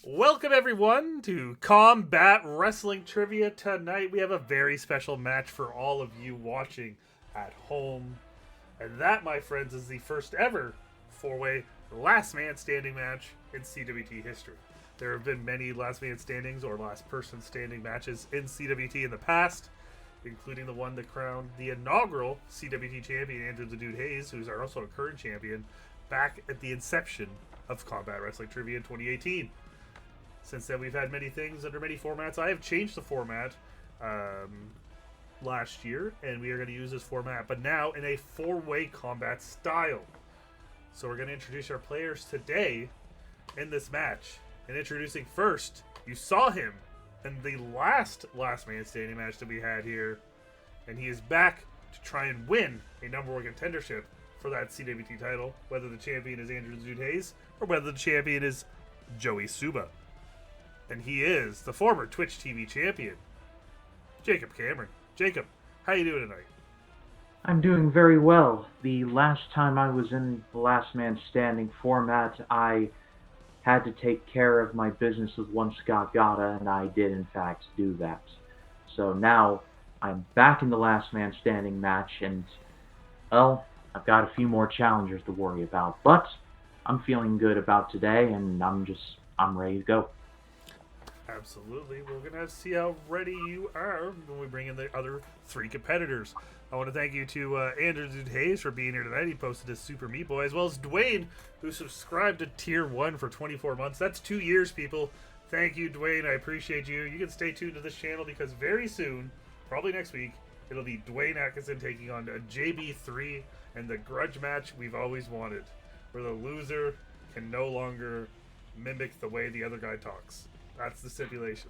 Welcome everyone to Combat Wrestling Trivia. Tonight we have a very special match for all of you watching at home. And that, my friends, is the first ever four-way Last Man Standing match in CWT history. There have been many Last Man Standings or Last Person Standing matches in CWT in the past, including the one that crowned the inaugural CWT champion, Andrew the Dude Hayes, who's also a current champion, back at the inception of Combat Wrestling Trivia in 2018. Since then, we've had many things under many formats. I have changed the format last year, and we are going to use this format, but now in a four-way combat style. So we're going to introduce our players today in this match. And introducing first, you saw him in the last Man Standing match that we had here, and he is back to try and win a number one contendership for that CWT title, whether the champion is Andrew Dude Hayes or whether the champion is Joey Suba. And he is the former Twitch TV champion, Jacob Cameron. Jacob, how you doing tonight? I'm doing very well. The last time I was in the Last Man Standing format, I had to take care of my business with one Scott Gata, and I did in fact do that. So now I'm back in the Last Man Standing match, and, well, I've got a few more challengers to worry about. But I'm feeling good about today, and I'm ready to go. Absolutely. We're going to see how ready you are when we bring in the other three competitors. I want to thank you to Andrew Dude Hayes for being here tonight. He posted his Super Meat Boy, as well as Dwayne, who subscribed to Tier 1 for 24 months. That's 2 years, people. Thank you, Dwayne. I appreciate you. You can stay tuned to this channel because very soon, probably next week, it'll be Dwayne Atkinson taking on a JB3 and the grudge match we've always wanted, where the loser can no longer mimic the way the other guy talks. That's the stipulation.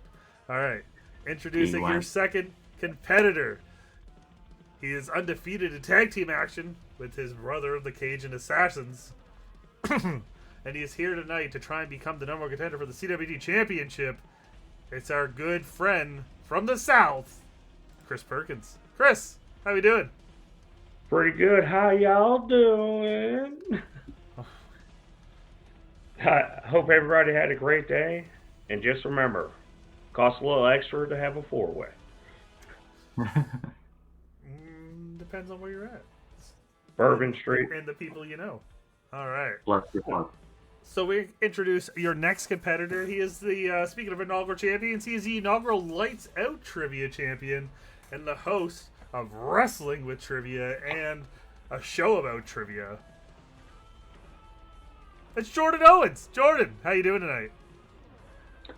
All right. Introducing your second competitor. He is undefeated in tag team action with his brother, the Cajun Assassins. And he is here tonight to try and become the number one contender for the CWT Championship. It's our good friend from the South, Chris Perkins. Chris, how we doing? Pretty good. How y'all doing? I hope everybody had a great day. And just remember, costs a little extra to have a four-way. Depends on where you're at. Bourbon Street. And the people you know. All right. Bless your heart. So we introduce your next competitor. He is the, speaking of inaugural champions, he is the inaugural Lights Out Trivia champion and the host of Wrestling with Trivia and a show about trivia. It's Jordan Owens. Jordan, how you doing tonight?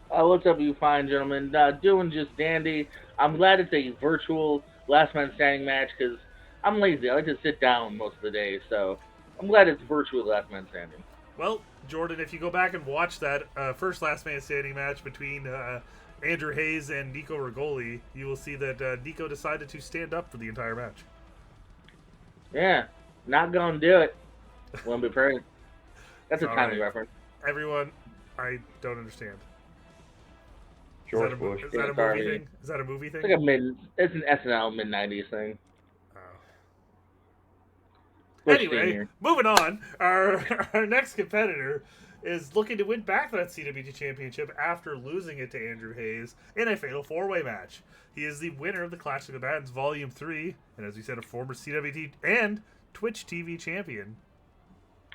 What's up, you fine gentlemen? Doing just dandy. I'm glad it's a virtual Last Man Standing match because I'm lazy. I like to sit down most of the day, so I'm glad it's virtual Last Man Standing. Well, Jordan, if you go back and watch that first Last Man Standing match between Andrew Hayes and Nico Rigoli, you will see that Nico decided to stand up for the entire match. Yeah, not gonna do it. Won't be perfect. That's a timely reference. Everyone, I don't understand. George Bush. Is that a movie thing? Is that a movie thing? It's an SNL mid-90s thing. Anyway, moving on. Our next competitor is looking to win back that CWT Championship after losing it to Andrew Hayes in a fatal four-way match. He is the winner of the Clash of Combatants Volume 3, and as we said, a former CWT and Twitch TV champion.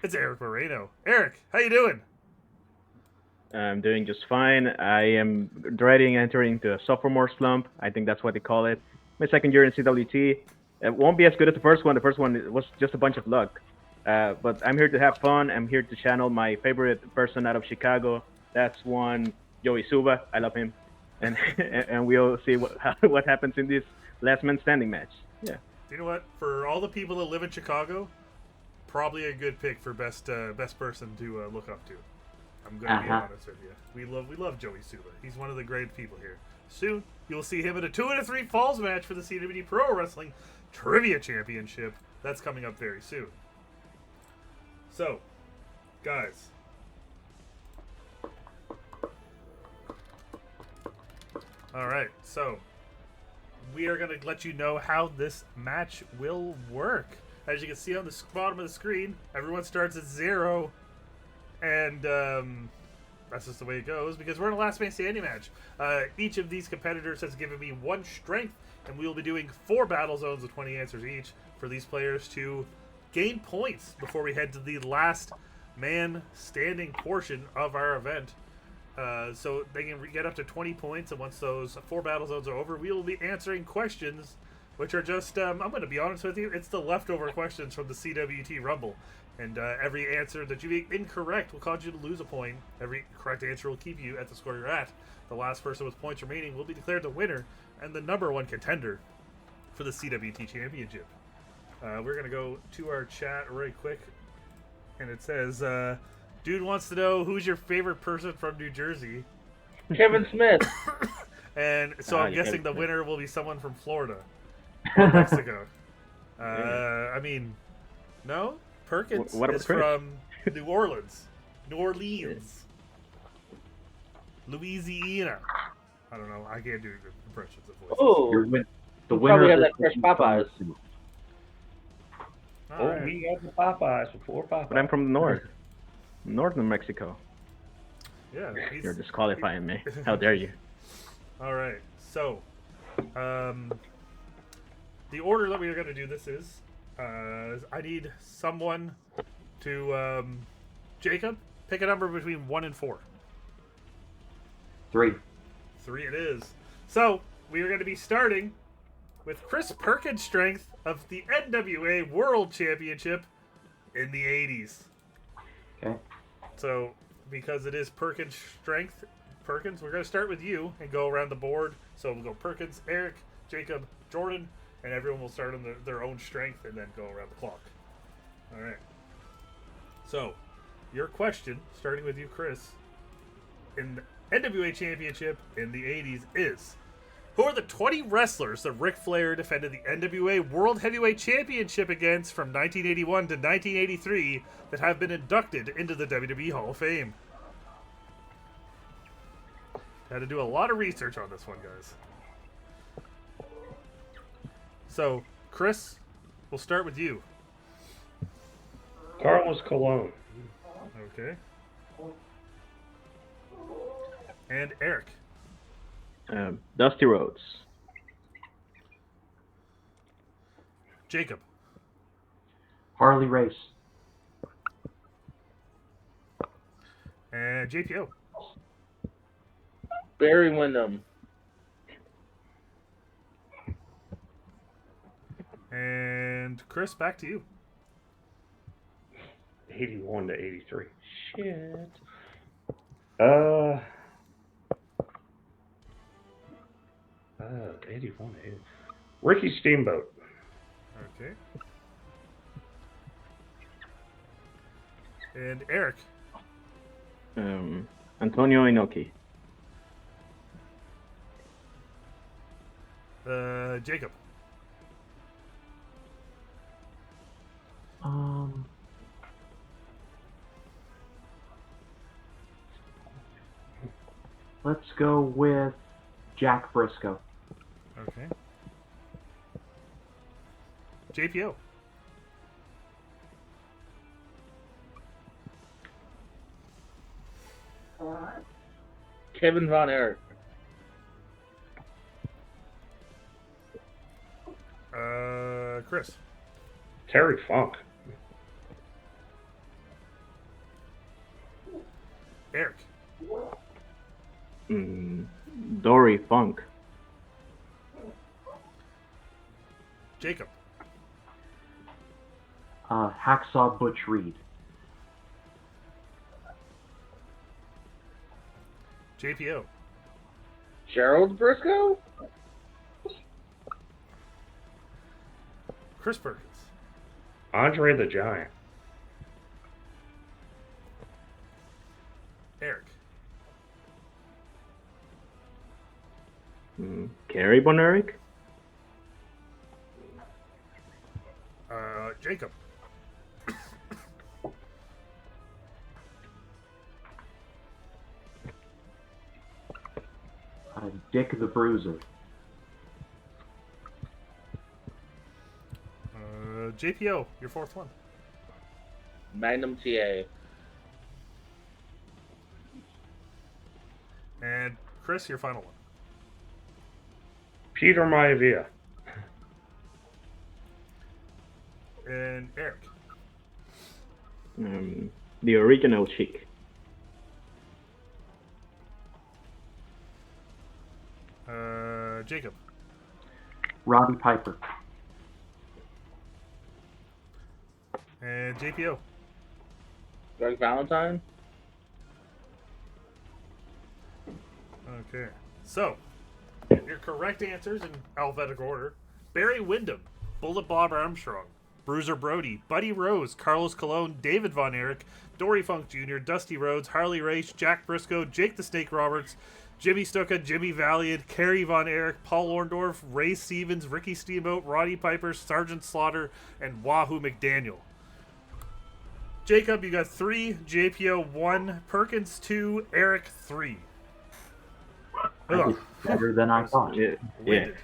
It's Eric Moreno. Eric, how you doing? I'm doing just fine. I am dreading entering into a sophomore slump. I think that's what they call it. My second year in CWT. It won't be as good as the first one. The first one was just a bunch of luck. But I'm here to have fun. I'm here to channel my favorite person out of Chicago. That's one, Joey Suba. I love him. And we'll see what happens in this Last Man Standing match. Yeah. You know what? For all the people that live in Chicago, probably a good pick for best person to look up to. I'm going to be honest with you. We love Joey Suba. He's one of the great people here. Soon, you'll see him in a 2 out of 3 falls match for the CWT Pro Wrestling Trivia Championship. That's coming up very soon. So, guys. Alright, so we are going to let you know how this match will work. As you can see on the bottom of the screen, everyone starts at 0. And that's just the way it goes because we're in a last man standing match. Each of these competitors has given me 1 strength, and we will be doing 4 battle zones of 20 answers each for these players to gain points before we head to the last man standing portion of our event. So they can get up to 20 points, and once those 4 battle zones are over, we will be answering questions, which are just, I'm going to be honest with you, it's the leftover questions from the CWT Rumble. And every answer that you get incorrect will cause you to lose a point. Every correct answer will keep you at the score you're at. The last person with points remaining will be declared the winner and the #1 contender for the CWT Championship. We're going to go to our chat right quick. And it says, dude wants to know who's your favorite person from New Jersey. Kevin Smith. And so I'm guessing the Smith. winner will be someone from Florida or Mexico. I mean, no? Perkins What about is Chris? from New Orleans. New Orleans. Louisiana. I don't know. I can't do good impressions of voices. Oh, Your win- the you winner probably of had this that fresh will be Popeyes. All Oh, right. we got the Popeyes before Popeyes. But I'm from the north. Northern Mexico. Yeah. You're disqualifying me. How dare you? All right. So, the order that we are going to do this is, I need someone to, Jacob, pick a number between 1 and 4. 3. 3 it is. So, we are going to be starting with Chris Perkins' strength of the NWA World Championship in the 80s. Okay. So, because it is Perkins' strength, Perkins, we're going to start with you and go around the board. So we'll go Perkins, Eric, Jacob, Jordan, and everyone will start on their own strength and then go around the clock. All right. So, your question, starting with you, Chris, in the NWA Championship in the 80s is, who are the 20 wrestlers that Ric Flair defended the NWA World Heavyweight Championship against from 1981 to 1983 that have been inducted into the WWE Hall of Fame? Had to do a lot of research on this one, guys. So, Chris, we'll start with you. Carlos Colon. Okay. And Eric. Dusty Rhodes. Jacob. Harley Race. And JPO. Barry Windham. And Chris, back to you. 81 to 83. Shit. 81 to 80. Ricky Steamboat. Okay. And Eric. Antonio Inoki. Jacob. Let's go with Jack Briscoe. Okay. JPO. Kevin Von Erich. Chris. Terry Funk. Eric. Dory Funk. Jacob. Hacksaw Butch Reed. JPO. Gerald Briscoe? Chris Perkins. Andre the Giant. Eric. Kerry Von Erich. Jacob. Dick the Bruiser. JPO, your fourth one. Magnum TA. Chris, your final one. Peter Maivia. And Eric. The original Chic. Jacob. Roddy Piper. And JPO. Greg Valentine. Okay. So, your correct answers in alphabetical order: Barry Windham, Bullet Bob Armstrong, Bruiser Brody, Buddy Rose, Carlos Colon, David Von Erich, Dory Funk Jr., Dusty Rhodes, Harley Race, Jack Briscoe, Jake the Snake Roberts, Jimmy Stuka, Jimmy Valiant, Kerry Von Erich, Paul Orndorff, Ray Stevens, Ricky Steamboat, Roddy Piper, Sergeant Slaughter, and Wahoo McDaniel. Jacob, you got 3, JPO 1, Perkins 2, Eric 3. That was better than I thought. Yeah. Winded.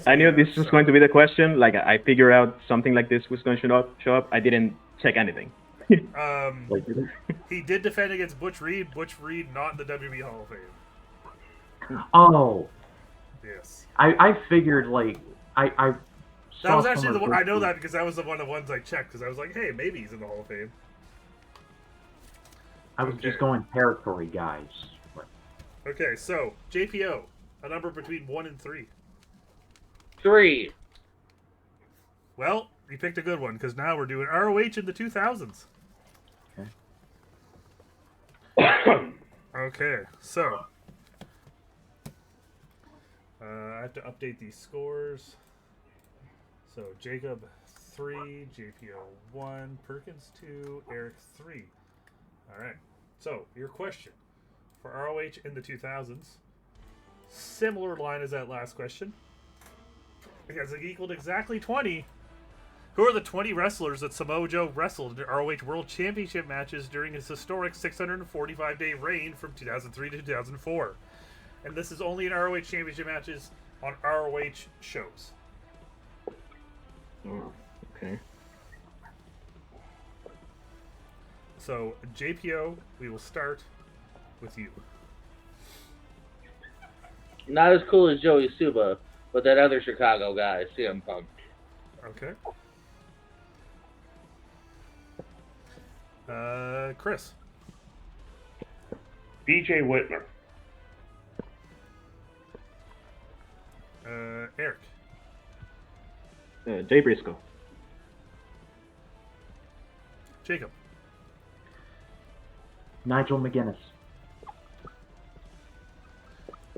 I knew this was going to be the question. Like, I figured out something like this was going to show up. I didn't check anything. Like, did it? He did defend against Butch Reed. Butch Reed not in the WWE Hall of Fame. Oh, Yes. I figured, like, I That saw was actually some the of one. I Butch know Reed. that because that was the one of the ones I checked because I was like, hey, maybe he's in the Hall of Fame. I was Okay. just going territory, guys. But Okay, so JPO, a number between 1 and 3. 3. Well, you picked a good one because now we're doing ROH in the 2000s. Okay. Okay, so I have to update these scores. So Jacob 3, JPO 1, Perkins 2, Eric 3. All right. So your question for ROH in the 2000s, similar line as that last question, because it equaled exactly 20. Who are the 20 wrestlers that Samoa Joe wrestled in ROH World Championship matches during his historic 645-day reign from 2003 to 2004? And this is only in ROH Championship matches on ROH shows. Oh, okay. So, JPO, we will start with you. Not as cool as Joey Suba, but that other Chicago guy, CM Punk. Okay. Chris. BJ Whitmer. Eric. Jay Briscoe. Jacob. Nigel McGuinness.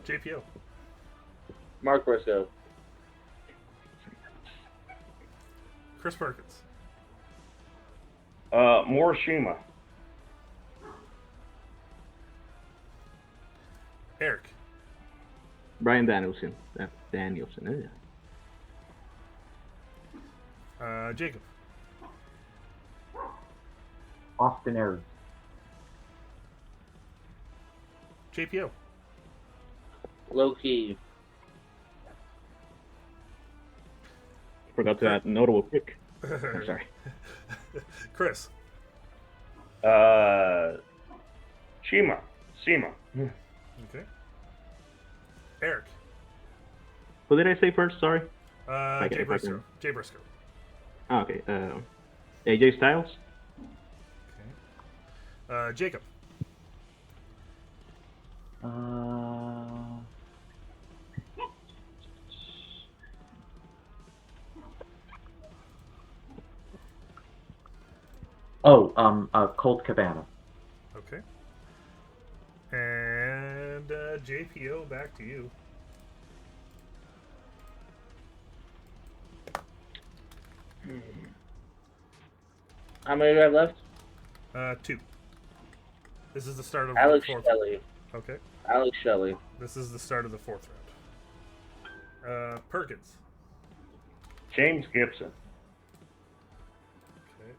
JPO. Mark Briscoe. Chris Perkins. Morishima. Eric. Brian Danielson. Danielson. Jacob. Austin Aries. JPO. Low key. Forgot to add notable pick. I'm sorry. Chris. Shima. Sema. Okay. Eric. Who did I say first? Sorry. Jay Briscoe. Jay Briscoe. Oh, okay. AJ Styles. Okay. Jacob. Colt Cabana. Okay. And JPO, back to you. How many do I have left? 2. This is the start of Alex the fourth. Shelley. Okay. Alex Shelley. This is the start of the 4th round. Perkins. James Gibson. Okay.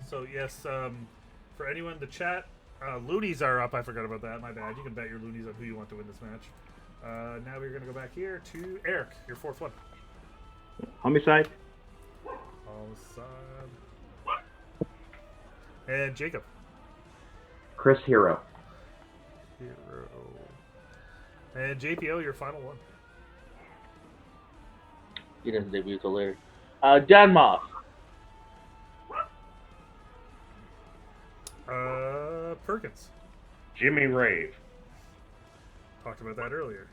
So yes, for anyone in the chat, loonies are up. I forgot about that. My bad. You can bet your loonies on who you want to win this match. Now we're going to go back here to Eric, your 4th one. Homicide. Homicide. And Jacob. Chris Hero. Hero. And JPO, your final one. He doesn't debut till later. Denmoth. Perkins. Jimmy Rave. Talked about that earlier,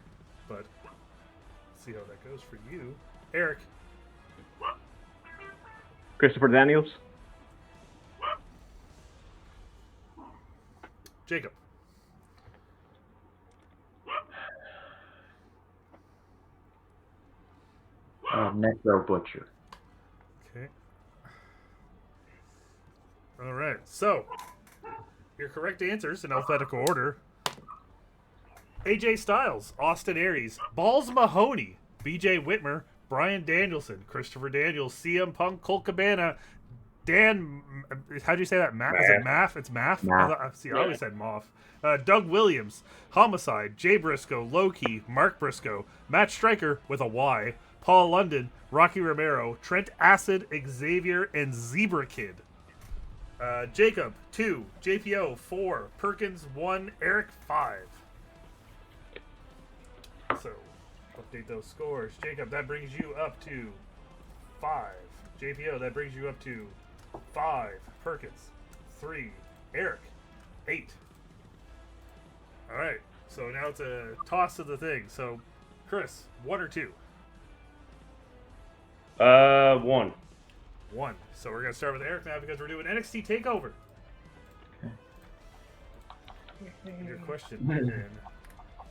but let's see how that goes for you. Eric. Christopher Daniels. Jacob. Necro Butcher. Okay. All right. So, your correct answers in alphabetical order: AJ Styles, Austin Aries, Balls Mahoney, BJ Whitmer, Bryan Danielson, Christopher Daniels, CM Punk, Colt Cabana, Dan. How do you say that? Is it Maff? It's Maff. Maff. I always said Moff. Doug Williams, Homicide, Jay Briscoe, Low-Key, Mark Briscoe, Matt Stryker with a Y, Paul London, Rocky Romero, Trent Acid, Xavier, and Zebra Kid. Jacob 2, JPO 4, Perkins 1, Eric 5. So, update those scores. Jacob, that brings you up to 5. JPO, that brings you up to 5. Perkins 3. Eric 8. All right. So now it's a toss of the thing. So, Chris, 1 or 2? 1. 1. So we're gonna start with Eric now because we're doing NXT Takeover. Okay. Your question. And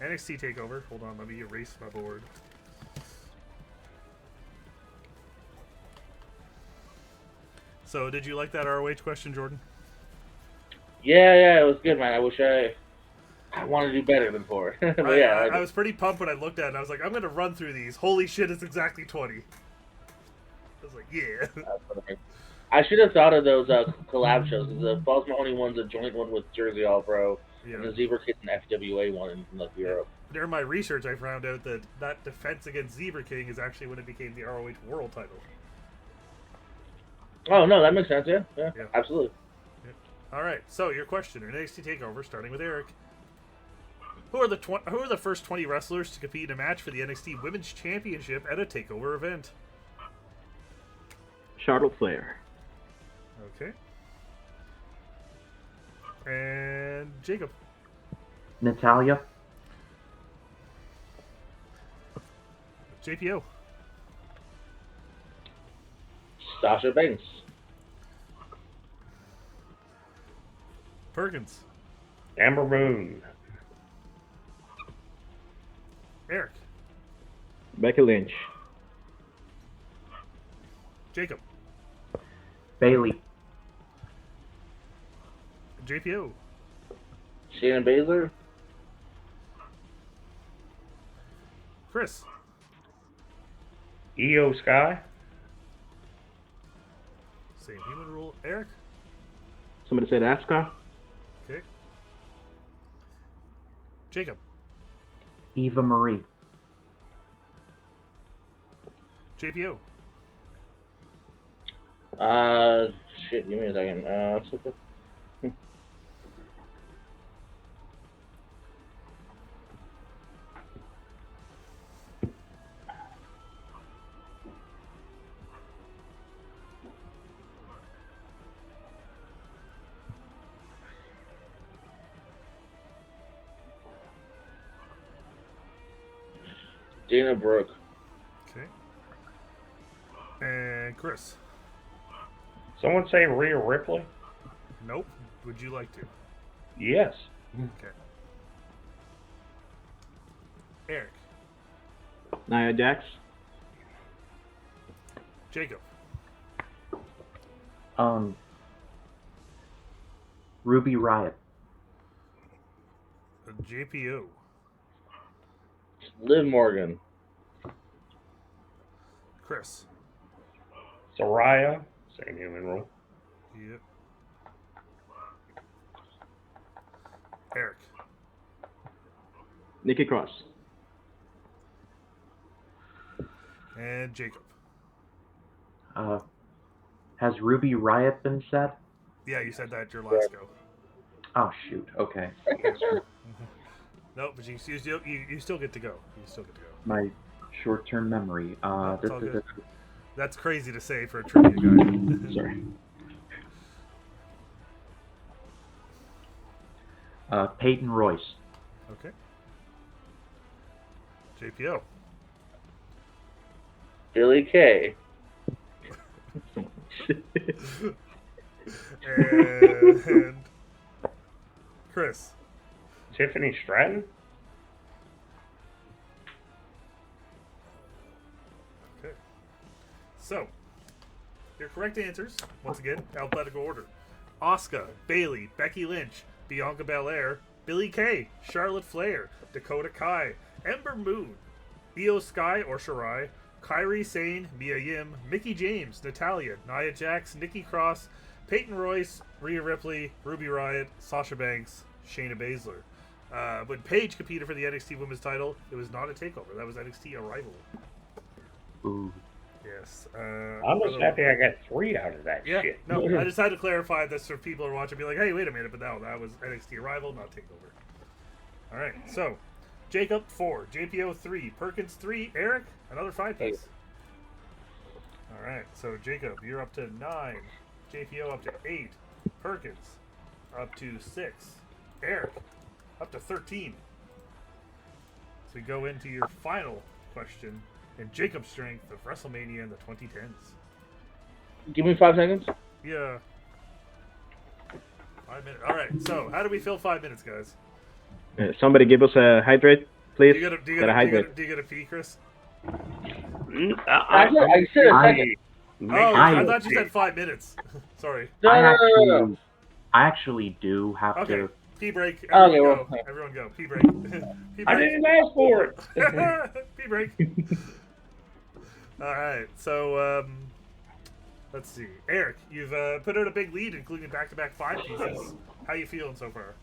NXT Takeover. Hold on, let me erase my board. So, did you like that ROH question, Jordan? Yeah, it was good, man. I wish I wanted to do better than 4. But I was pretty pumped when I looked at it. I was like, I'm gonna run through these. Holy shit, it's exactly 20. I was like, yeah. I should have thought of those collab shows. The Balls Mahoney one's a joint one with Jersey All Pro, Yeah. and the Zebra Kid and FWA one in Europe. During my research, I found out that defense against Zebra King is actually when it became the ROH World title. Oh no, that makes sense. Yeah, Yeah. absolutely. All right, so your question in NXT Takeover, starting with Eric. Who are the first 20 wrestlers to compete in a match for the NXT Women's Championship at a Takeover event? Charlotte Flair. Okay. And Jacob. Natalia. JPO. Sasha Banks. Perkins. Amber Moon. Eric. Becky Lynch. Jacob. Bailey. JPO. Shayna Baszler. Chris. Io Sky. Same human rule. Eric. Somebody said Asuka. Okay. Jacob. Eva Marie. JPO. Shit, give me a second. Dana Brooke. Okay. And Chris. Someone say Rhea Ripley? Nope. Would you like to? Yes. Okay. Eric. Nia Jax. Jacob. Ruby Riott. JPO. Liv Morgan. Chris. Soraya. Same human rule. Yep. Eric. Nikki Cross. And Jacob. Has Ruby Riott been said? Yeah, you said that at your last go. Oh shoot. Okay. No, but you still get to go. You still get to go. My short-term memory. No, it's all good. That's crazy to say for a trivia guy. Sorry. Peyton Royce. Okay. JPO. Billy Kay. And Chris. Tiffany Stratton? Okay. So, your correct answers, once again, alphabetical order. Asuka, Bailey, Becky Lynch, Bianca Belair, Billie Kay, Charlotte Flair, Dakota Kai, Ember Moon, Io Sky or Shirai, Kairi Sane, Mia Yim, Mickie James, Natalya, Nia Jax, Nikki Cross, Peyton Royce, Rhea Ripley, Ruby Riott, Sasha Banks, Shayna Baszler. When Paige competed for the NXT Women's title, it was not a takeover. That was NXT Arrival. Ooh. Yes. I'm just happy I got 3 out of that shit. No, I just had to clarify this for people who are watching. Be like, hey, wait a minute, but no, that was NXT Arrival, not Takeover. All right, so Jacob 4, JPO 3, Perkins 3, Eric another 5-piece. All right, so Jacob, you're up to 9, JPO up to 8, Perkins up to 6, Eric up to 13. So we go into your final question in Jacob's strength of WrestleMania in the 2010s. Give me 5 seconds. Yeah. 5 minutes. All right. So, how do we fill 5 minutes, guys? Somebody give us a hydrate, please. Do you get a pee, Chris? I said a second. I thought you said 5 minutes. Sorry. No. I actually do have to. Pee break. Okay, Everyone go. Pee break. Pee break. I didn't ask for it. Pee break. All right. So, let's see. Eric, you've put out a big lead, including back-to-back 5 pieces. How you feeling so far?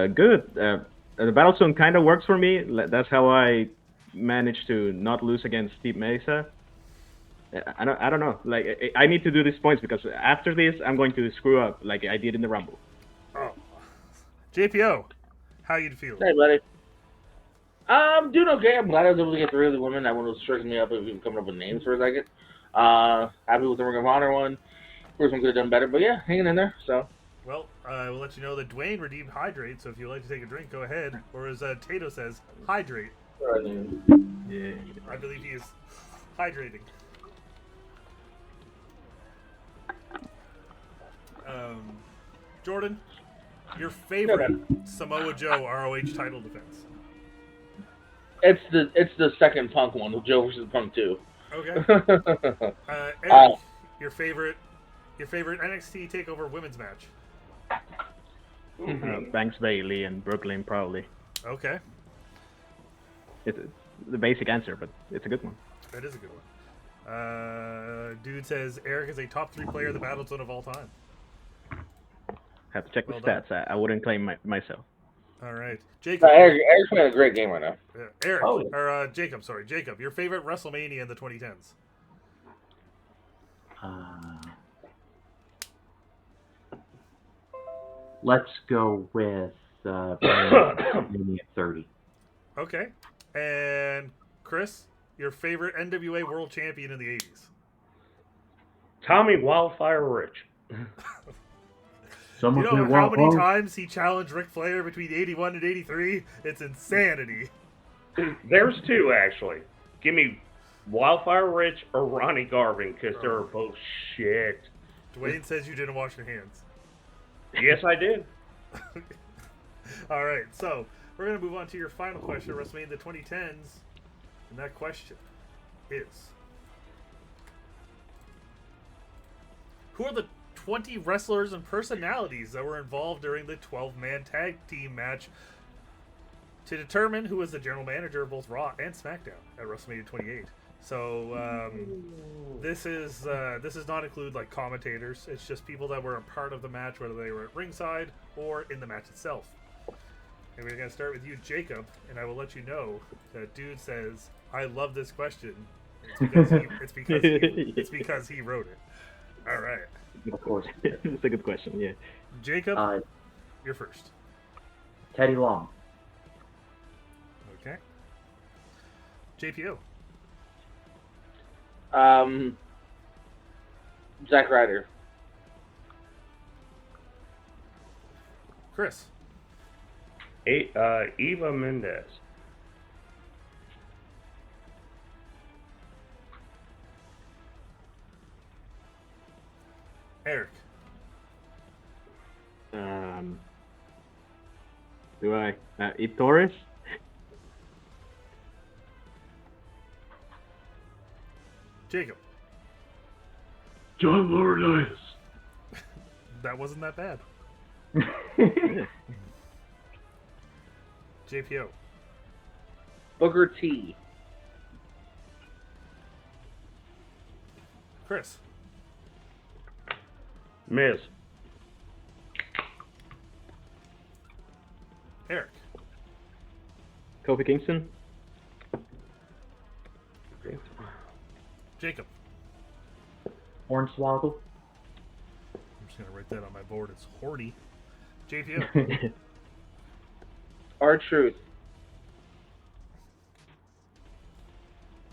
Good. The Battlezone kind of works for me. That's how I managed to not lose against Steve Mesa. I don't know. Like, I need to do these points because after this, I'm going to screw up like I did in the Rumble. Oh. JPO, how you feeling? Hey, buddy. I'm doing okay. I'm glad I was able to get through the women. That one was stressing me up and even coming up with names for a second. Happy with the Ring of Honor one. First one could have done better, but yeah, hanging in there. So. Well, I will let you know that Dwayne redeemed Hydrate, so if you'd like to take a drink, go ahead. Or as Tato says, hydrate. Yeah. I believe he is hydrating. Jordan, your favorite Samoa Joe ROH title defense? It's the second Punk one, the Joe versus Punk 2. Okay. Eric, your favorite NXT Takeover women's match? Banks Bailey and Brooklyn probably. Okay. It's the basic answer, but it's a good one. That is a good one. Dude says Eric is a top 3 player in the Battlezone of all time. Have to check the Well stats. I wouldn't claim myself. All right, Jacob. Eric's playing a great game right now. Eric, Jacob. Sorry, Jacob. Your favorite WrestleMania in the 2010s? Let's go with WrestleMania 30. Okay. And Chris, your favorite NWA World Champion in the 80s? Tommy Wildfire Rich. You know how many times he challenged Ric Flair between 81 and 83? It's insanity. There's 2, actually. Give me Wildfire Rich or Ronnie Garvin, because they're both shit. Dwayne says you didn't wash your hands. Yes, I did. All right, so we're going to move on to your final question, WrestleMania in the 2010s. And that question is, who are the 20 wrestlers and personalities that were involved during the 12-man tag team match to determine who was the general manager of both Raw and SmackDown at WrestleMania 28? So this does not include like commentators. It's just people that were a part of the match, whether they were at ringside or in the match itself. And we're gonna start with you, Jacob, and I will let you know that dude says, "I love this question." It's because he wrote it. All right. Of course. It's a good question, yeah. Jacob, You're first. Teddy Long. Okay. JPO. Zack Ryder. Chris. Eva Mendes. Eric. Do I? Eve Torres? Jacob. John Laurinaitis. That wasn't that bad. JPO. Booker T. Chris. Miz. Eric. Kofi Kingston? Jacob. Hornswoggle. I'm just going to write that on my board. It's Horty. JPO. R-Truth.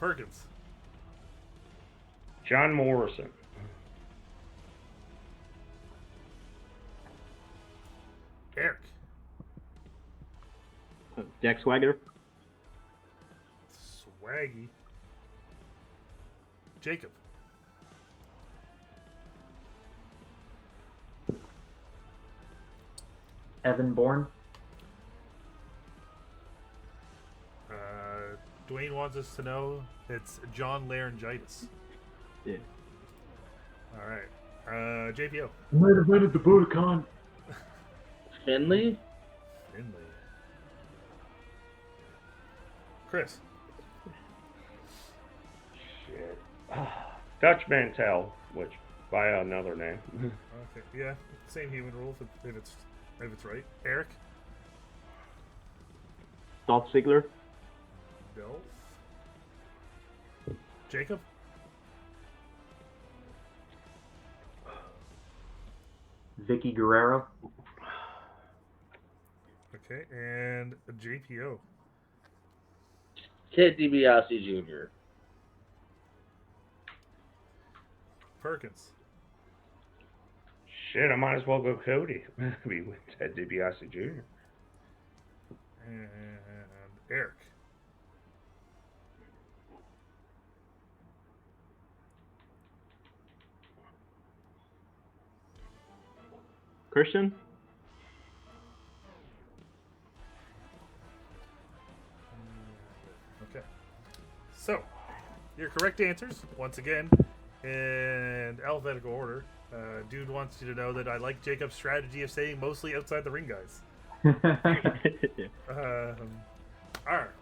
Perkins. John Morrison. Eric. Jack Swagger? Swaggy. Jacob. Evan Bourne. Dwayne wants us to know it's John Laryngitis. Yeah. All right. JPO. Might have been at the Budokan. Finley. Finley. Chris. Shit. Dutch Mantel, which by another name. Okay. Yeah. Same human rule if it's right. Eric. Dolph Ziggler? Bill. Jacob. Vicky Guerrero. Okay. And JPO. Ted DiBiase Jr. Perkins. Shit, I might as well go Cody. Be with Ted DiBiase Jr. And Eric. Christian? Okay. So, your correct answers, once again, in alphabetical order. Dude wants you to know that I like Jacob's strategy of saying mostly outside the ring guys. R.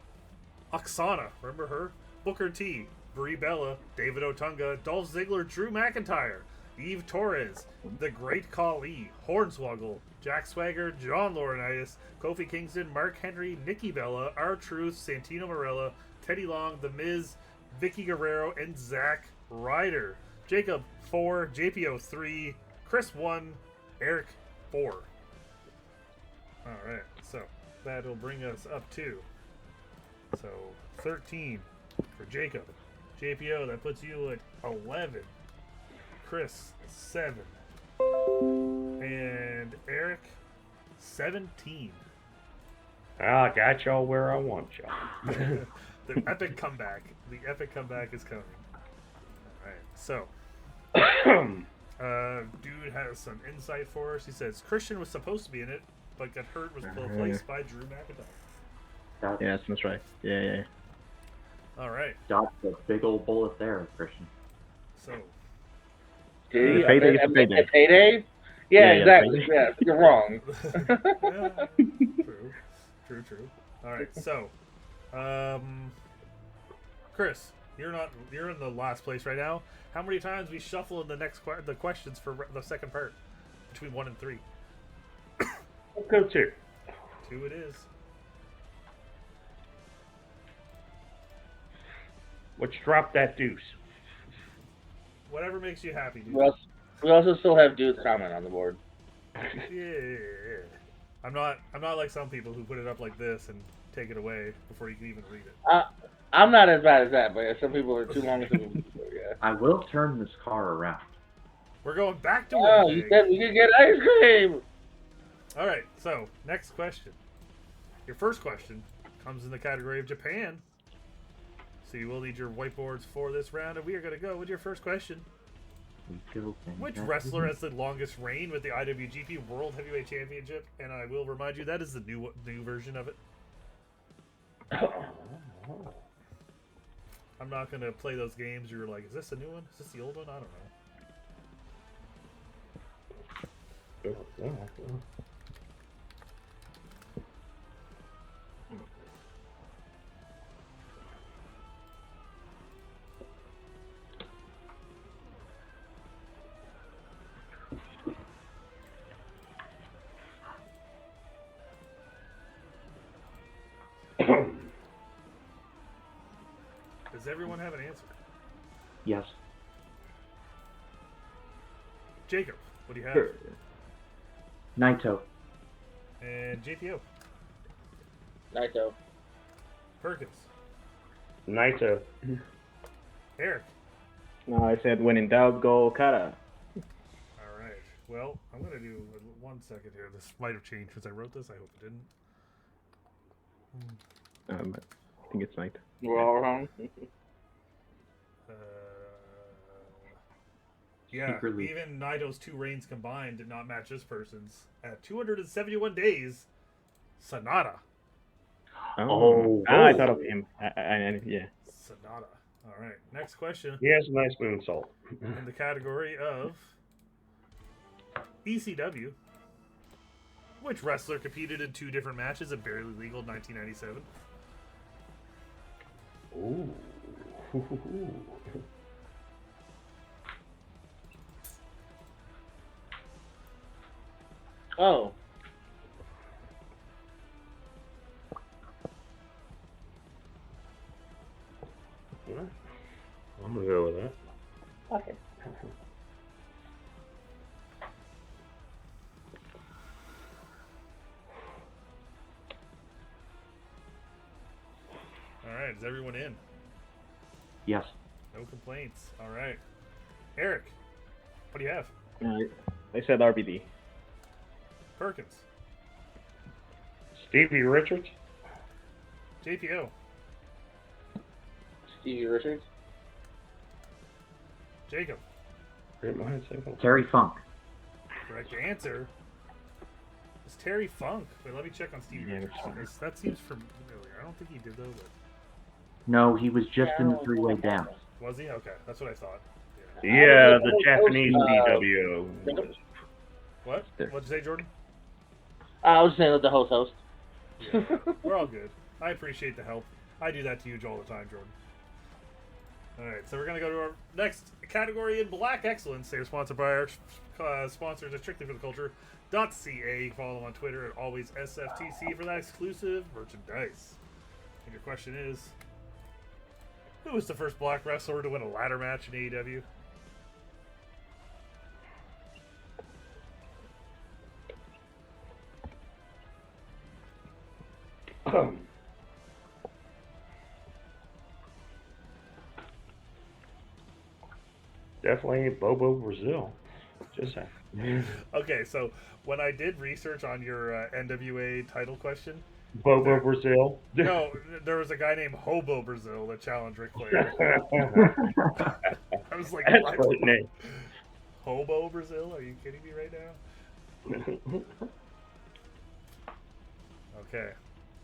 Oksana, remember her? Booker T. Brie Bella, David Otunga, Dolph Ziggler, Drew McIntyre, Eve Torres, The Great Khali, Hornswoggle, Jack Swagger, John Laurinaitis, Kofi Kingston, Mark Henry, Nikki Bella, R-Truth, Santino Marella, Teddy Long, The Miz, Vicky Guerrero, and Zack Ryder. Jacob 4, JPO 3, Chris 1, Eric 4. Alright, so that'll bring us up to 13 for Jacob. JPO, that puts you at 11. Chris 7. And Eric 17. I got y'all where I want y'all. The epic comeback. The epic comeback is coming. Alright, so dude has some insight for us. He says Christian was supposed to be in it, but got hurt, was replaced by Drew McIntyre. Yeah, that's right. Yeah. Alright, Dodged a big old bullet there, Christian. so Did he? Payday is a payday. Payday? Yeah, Yeah, exactly. payday. Yeah, you're wrong. True. Alright, so Chris, you're in the last place right now. How many times we shuffle in the questions for the second part between 1 and 3? Let's go 2. 2 it is. Let's drop that deuce. Whatever makes you happy, dude. We also still have Dude's comment on the board. Yeah. I'm not like some people who put it up like this and take it away before you can even read it. I'm not as bad as that, but some people are too long. Some people, yeah. I will turn this car around. We're going back to Oh, Winnipeg. you said we could get ice cream. All right, so next question. Your first question comes in the category of Japan. So you will need your whiteboards for this round, and we are going to go with your first question. Which wrestler has the longest reign with the IWGP World Heavyweight Championship? And I will remind you, that is the new version of it. I'm not going to play those games. You're like, is this a new one? Is this the old one? I don't know. Does everyone have an answer? Yes. Jacob, what do you have? Sure. Naito. And JPO. Naito. Perkins. Naito. Eric. No, I said when in doubt, go Okada. All right. Well, I'm going to do 1 second here. This might have changed since I wrote this. I hope it didn't. I think it's Naito. We're all wrong. Yeah, Secretly. even Naito's 2 reigns combined did not match this person's. At 271 days, Sonata. I thought of him. Yeah. Sonata. All right. Next question He has a nice moonsault. in the category of ECW. Which wrestler competed in 2 different matches at Barely Legal in 1997? Ooh. Oh. Yeah. I'm gonna go with that. Okay. All right. Is everyone in? Yes. No complaints. All right. Eric, what do you have? I said RBD. Perkins. Stevie Richards. JPO. Stevie Richards. Jacob. Great minds think alike. Terry Funk. Correct answer is Terry Funk. Wait, let me check on Stevie Yeah, Richards. sure. That seems familiar. I don't think he did though. But No, he was just in the three-way down. was he? Okay, that's what I thought. Yeah, the Japanese DWO. What? There. What'd you say, Jordan? I was saying with the host. Yeah, we're all good. I appreciate the help. I do that to you all the time, Jordan. All right, so we're gonna go to our next category in Black Excellence. They're sponsored by our sponsors at Strictly for the Culture.ca. You can follow them on Twitter at always SFTC for that exclusive merchandise. And your question is, who was the first black wrestler to win a ladder match in AEW? Definitely Bobo Brazil. Just saying. Okay, so when I did research on your NWA title question, Bobo Brazil. no, there was a guy named Hobo Brazil that challenged Ric Flair. I was like, That's what? a great name. Hobo Brazil? Are you kidding me right now? Okay.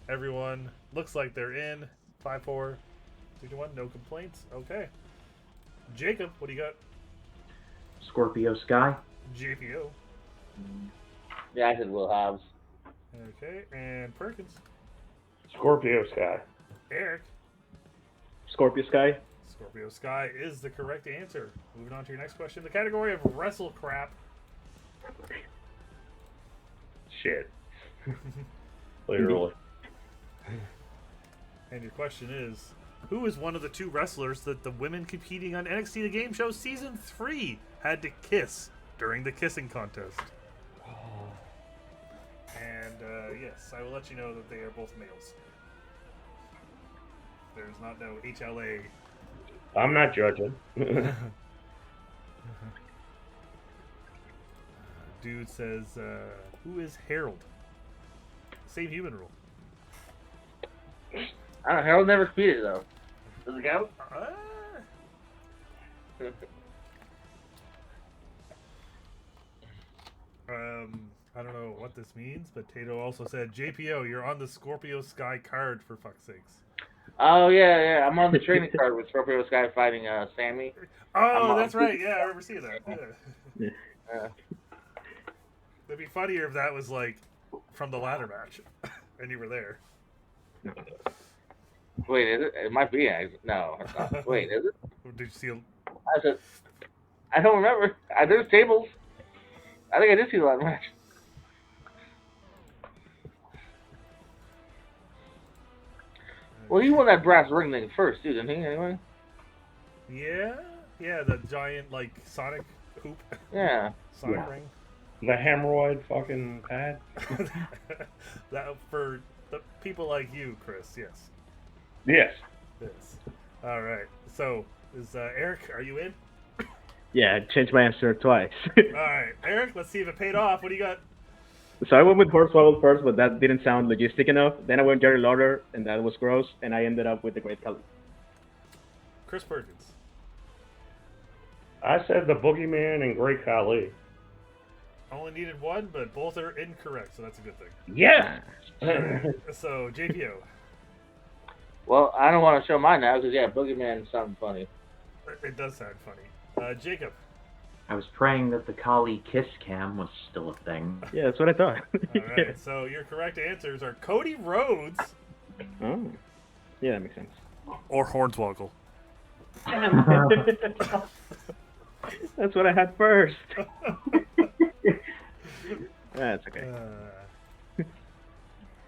Everyone looks like they're in. 5-4, 3-1, no complaints. Okay. Jacob, what do you got? Scorpio Sky. JPO. Yeah, I said Will Hobbs. Okay, and Perkins. Scorpio Sky. Eric. Scorpio Sky. Scorpio Sky is the correct answer. Moving on to your next question. The category of wrestle crap. Shit. Literally. And your question is, who is one of the 2 wrestlers that the women competing on NXT The Game Show Season 3 had to kiss during the kissing contest? And Yes, I will let you know that they are both males. There's not no HLA. I'm not judging. Dude says, who is Harold? Same human rule. I don't know. Harold never competed though. Does it count? I don't know what this means, but Tato also said, JPO, you're on the Scorpio Sky card, for fuck's sakes. Oh yeah. I'm on the training card with Scorpio Sky fighting Sammy. Oh, that's right. Yeah, I remember seeing that. Yeah. Yeah. It'd be funnier if that was like from the ladder match, and you were there. Wait, is it? It might be. No. It's not. Wait, is it? Did you see? I don't remember. There's tables. I think I did see the ladder match. Well, he won that brass ring thing first, too, didn't he? Anyway. Yeah, the giant like Sonic hoop. Yeah. Sonic ring. The hemorrhoid fucking pad. That for the people like you, Chris. Yes. Yes. Yes. All right. So is Eric? Are you in? Yeah, I changed my answer twice. All right, Eric. Let's see if it paid off. What do you got? So I went with Hornswoggle first, but that didn't sound logistic enough. Then I went Jerry Lawler, and that was gross. And I ended up with the Great Khali. Chris Perkins. I said the Boogeyman and Great Khali. Only needed one, but both are incorrect, so that's a good thing. Yes. So JPO. Well, I don't want to show mine now because Boogeyman sounds funny. It does sound funny. Jacob. I was praying that the Kali kiss cam was still a thing. Yeah, that's what I thought. All right. So your correct answers are Cody Rhodes. Oh. Yeah, that makes sense. Or Hornswoggle. That's what I had first. That's okay.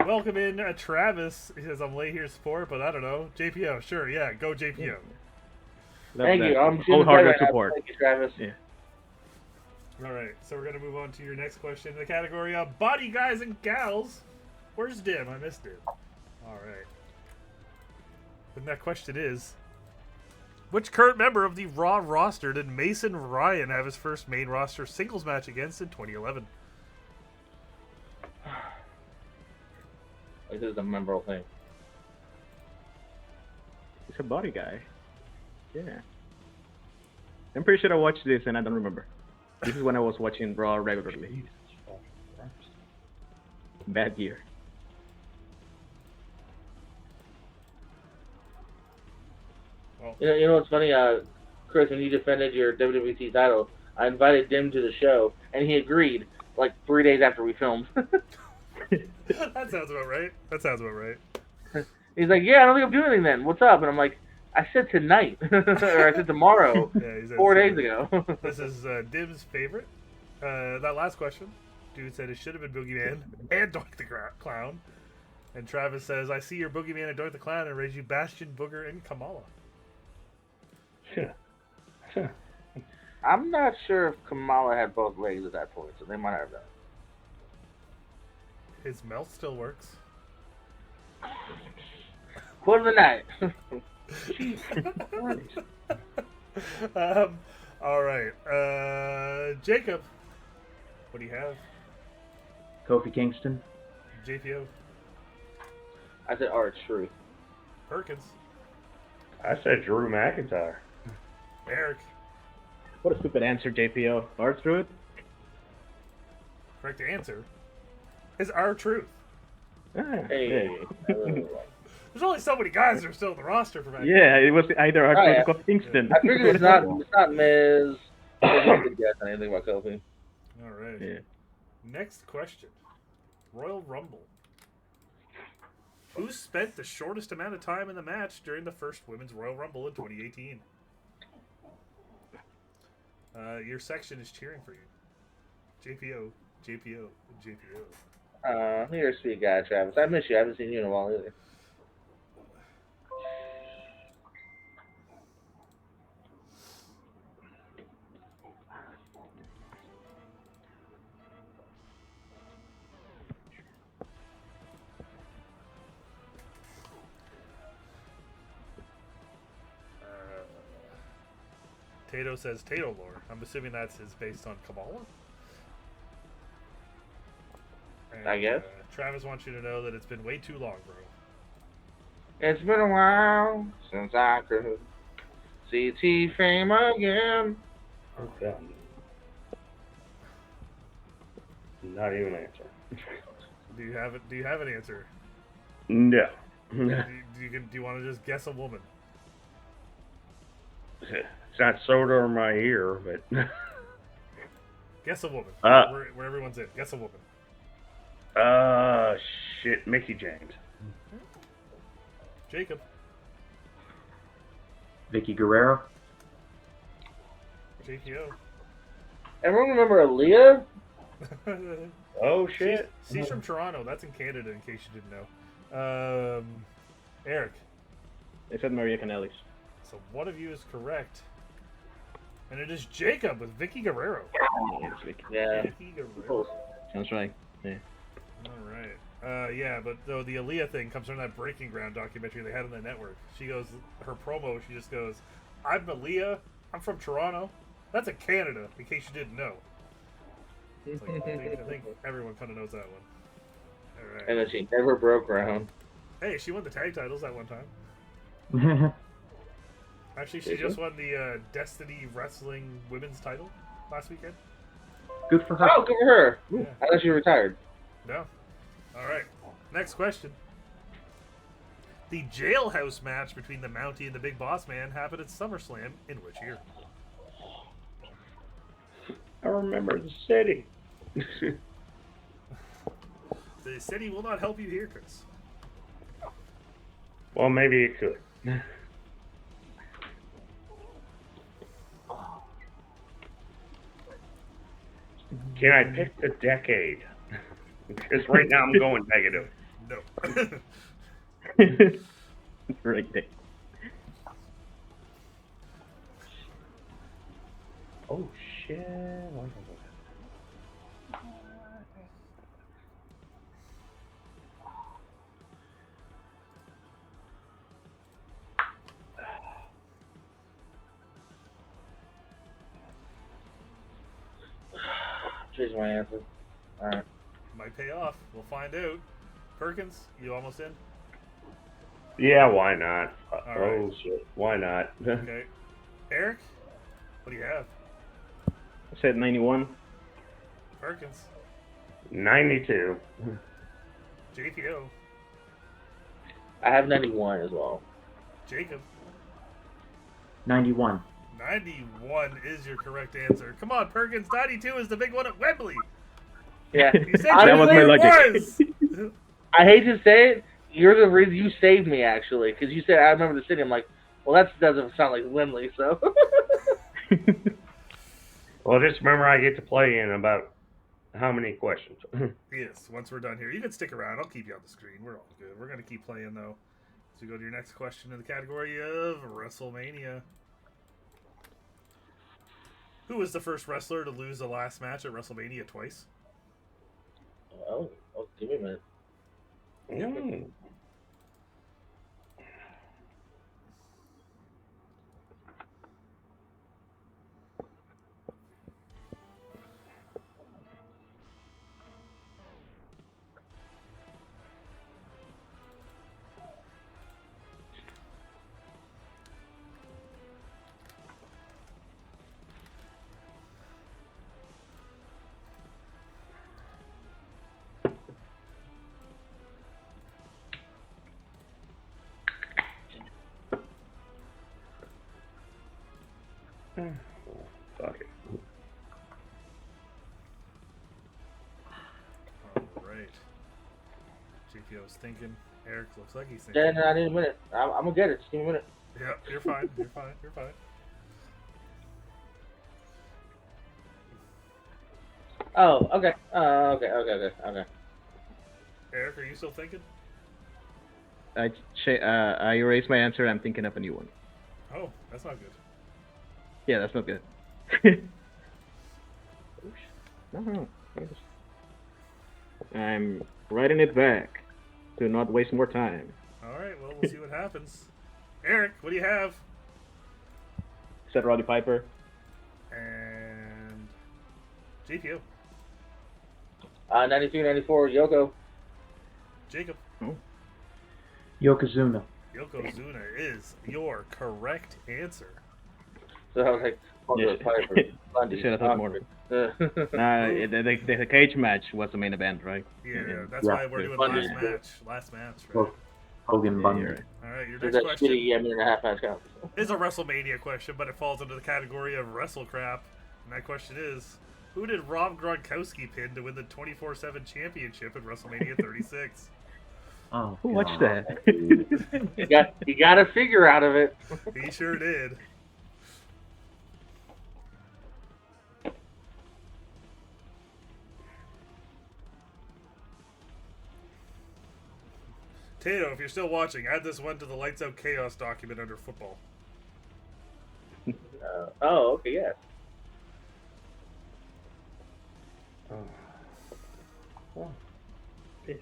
Welcome in, Travis. He says, I'm late here support, but I don't know. JPO, sure, yeah, go JPO. Thank you. I'm wholehearted support. Thank you, Travis. Yeah. All right, so we're going to move on to your next question in the category of body guys and gals. Where's Dim? I missed it. All right. And that question is, which current member of the Raw roster did Mason Ryan have his first main roster singles match against in 2011? This is a memorable thing. He's a body guy. Yeah. I'm pretty sure I watched this and I don't remember. This is when I was watching Raw regularly. Bad year. Well, You know what's funny, Chris? When you defended your WWT title, I invited Dim to the show, and he agreed. Like 3 days after we filmed. that sounds about right. He's like, "Yeah, I don't think I'm doing anything then. What's up?" And I'm like, "I said tonight, or I said tomorrow, Yeah, he said 4 days ago." This is Dim's favorite. That last question. Dude said it should have been Boogeyman and Doink the Clown. And Travis says, I see your Boogeyman and Doink the Clown and raise you Bastion, Booger, and Kamala. I'm not sure if Kamala had both legs at that point, so they might have that. His mouth still works. Quote of the night. All right. Jacob, what do you have? Kofi Kingston. JPO. I said R-Truth. Perkins. I said Drew McIntyre. Eric. What a stupid answer, JPO. R-Truth? Correct answer is R-Truth. Hey. There's only so many guys that are still in the roster for that. Yeah, it was either R-Truth or Kofi Kingston. I figured it's not Miz. I didn't guess anything about Kofi. All right. Yeah. Next question. Royal Rumble. Who spent the shortest amount of time in the match during the first Women's Royal Rumble in 2018? Your section is cheering for you. JPO, JPO, JPO. You're a sweet guy, Travis. I miss you. I haven't seen you in a while either. Tato says Tato lore. I'm assuming that's his based on Kabbalah. And, I guess. Travis wants you to know that it's been way too long, bro. It's been a while since I could CT fame again. Oh, God. Not even an answer. Do you have it? Do you have an answer? No. Do you want to just guess a woman? It's not soda or my ear, but Guess a woman. Uh. Where everyone's in. Guess a woman. shit, Mickey James. Jacob. Vicky Guerrero. JPO. Everyone remember Aaliyah? Oh shit. She's from Toronto. That's in Canada, in case you didn't know. Eric. I said Maria Canellis. So one of you is correct. And it is Jacob with Vicky Guerrero. Yeah. Vicky Guerrero. Sounds right. Yeah. All right. Yeah, but though the Aaliyah thing comes from that Breaking Ground documentary they had on the network. She goes, her promo, she just goes, "I'm Aaliyah. I'm from Toronto. That's in Canada, in case you didn't know." It's like, I think everyone kind of knows that one. All right. And then she never broke ground. Hey, she won the tag titles that one time. Actually, she just won the Destiny Wrestling Women's title last weekend. Good for her. Oh, good for her. Yeah. I thought she retired. No. All right. Next question. The jailhouse match between the Mountie and the Big Boss Man happened at SummerSlam in which year? I remember the city. The city will not help you here, Chris. Well, maybe it could. Can I pick the decade? Because right now I'm going negative. No. Right there. Oh shit. Change my answer. Alright. Might pay off. We'll find out. Perkins, you almost in? Yeah, why not? All Oh right. shit, why not? Okay. Eric, what do you have? I said 91. Perkins, 92. JPO, I have 91 as well. Jacob. 91. 91 is your correct answer. Come on, Perkins. 92 is the big one at Wembley. Yeah. You said That was Wembley my it logic. was. I hate to say it, you're the reason you saved me, actually. Because you said, I remember the city. I'm like, well, that doesn't sound like Wembley, so. Well, just remember I get to play in about how many questions? Yes, once we're done here. You can stick around. I'll keep you on the screen. We're all good. We're going to keep playing, though. So go to your next question in the category of WrestleMania. Who was the first wrestler to lose the last match at WrestleMania twice? Oh, give me a minute. Mm. Fuck it. All right. JPO's thinking. Eric looks like he's thinking. Yeah, no, I need a minute. I'm going to get it. Just give me a minute. Yeah, you're fine. You're fine. You're fine. Oh, okay. Okay. Eric, are you still thinking? I erased my answer. I'm thinking of a new one. Oh, that's not good. Yeah, that's not good. No. I'm writing it back to not waste more time. All right, well, we'll see what happens. Eric, what do you have? Said Roddy Piper. And JPO. 93, 94, Yoko. Jacob. Yokozuna. Yokozuna is your correct answer. So I was like, Yeah. You should have thought more. The cage match was the main event, right? Yeah, that's Yeah. why we're doing Bundy. last match, right? Hogan Yeah, Bundy. you're right. All right, your That next question shitty minute and a half match count. is a WrestleMania question, but it falls under the category of wrestle crap. And that question is, who did Rob Gronkowski pin to win the 24/7 championship at WrestleMania 36? Oh, Who watched God. that? You got a figure out of it. He sure did. Tato, if you're still watching, add this one to the Lights Out Chaos document under football. Oh, okay, yeah. Oh, bitch.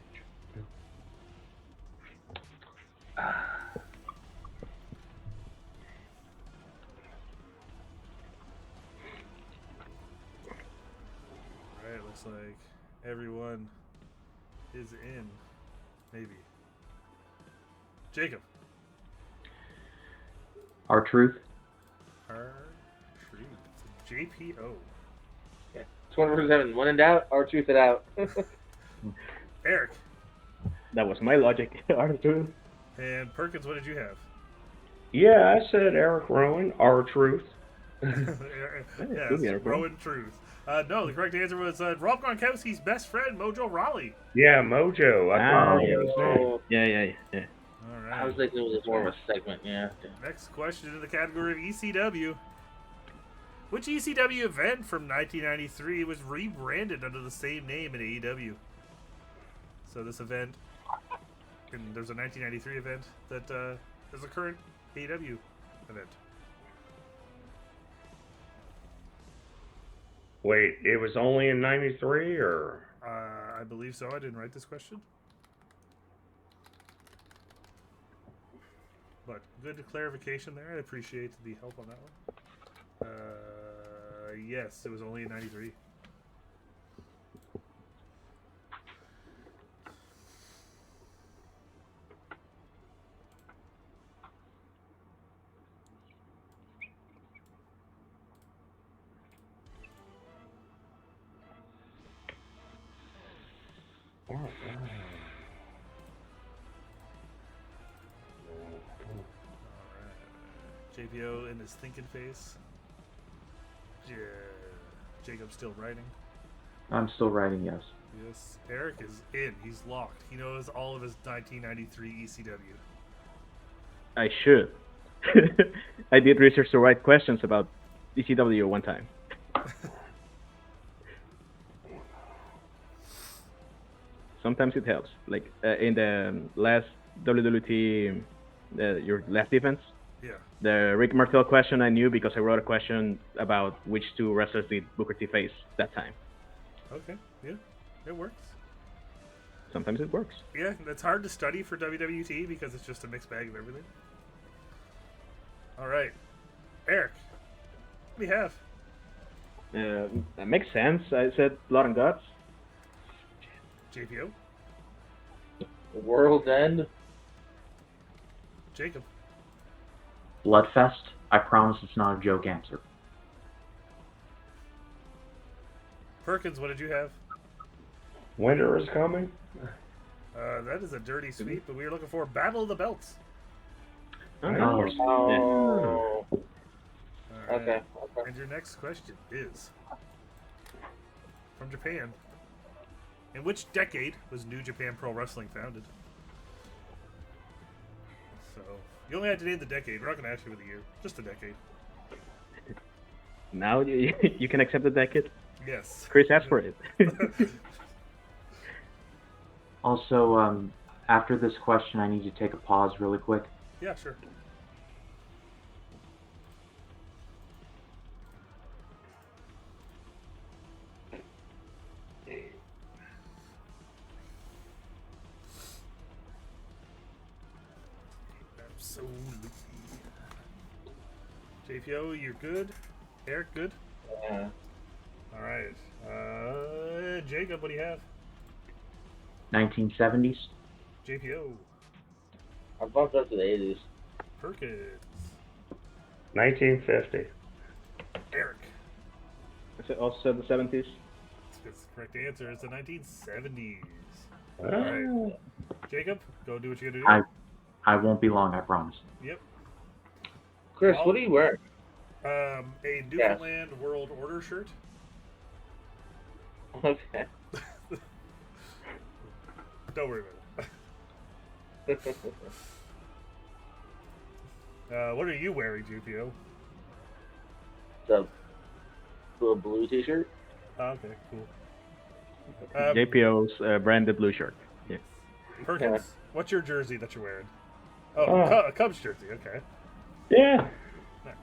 Alright, looks like everyone is in. Maybe. Jacob. R-Truth. R-Truth. JPO. 24/7. When in doubt, or truth it out. Eric. That was my logic. R-Truth. And Perkins, what did you have? Yeah, I said Eric Rowan, R-Truth. Yes, Rowan Truth. No, the correct answer was Rob Gronkowski's best friend, Mojo Rawley. Yeah, Mojo. I thought that was his name. Yeah. All I was right. thinking it was more of a segment, yeah. Next question in the category of ECW. Which ECW event from 1993 was rebranded under the same name in AEW? So this event, and there's a 1993 event that is a current AEW event. Wait, it was only in 93 or? I believe so. I didn't write this question. But good clarification there. I appreciate the help on that one. Yes, it was only in 93. JPO in his thinking face. Yeah. Jacob's still writing. I'm still writing yes. Yes. Eric is in. He's locked. He knows all of his 1993 ECW. I should. I did research the right questions about ECW one time. Sometimes it helps. Like in the last WWT, your last defense, Yeah. the Rick Martel question I knew because I wrote a question about which two wrestlers did Booker T face that time. Okay. Yeah. It works. Sometimes it works. Yeah, it's hard to study for WWT because it's just a mixed bag of everything. All right. Eric, what do you have? That makes sense. I said Blood and Guts. JPO? World's End. Jacob? Bloodfest. I promise it's not a joke answer. Perkins, what did you have? Winter is coming. That is a dirty sweep, but we are looking for Battle of the Belts. Of Oh. course. Yeah. Oh. All right. Okay. And your next question is from Japan. In which decade was New Japan Pro Wrestling founded? So, you only have to name the decade. We're not going to ask you for the year. Just the decade. Now you can accept the decade. Yes. Chris asked for it. Also, after this question, I need to take a pause really quick. Yeah, sure. Absolutely. JPO, you're good. Eric, good. Yeah. All right. Jacob, what do you have? 1970s. JPO. I bumped up to the 80s. Perkins. 1950. Eric. Is it also the 70s? That's the correct answer. It's the 1970s. Oh. All right. Jacob, go do what you gotta do. I won't be long, I promise. Yep. Chris, what are you wearing? A Newfoundland World Order shirt. Okay. Don't worry about it. What are you wearing, GPO? The blue T-shirt. Oh, okay, cool. JPO's branded blue shirt. Yeah. Perkins, what's your jersey that you're wearing? Oh, Oh. a Cubs jersey. Okay, Yeah. nice.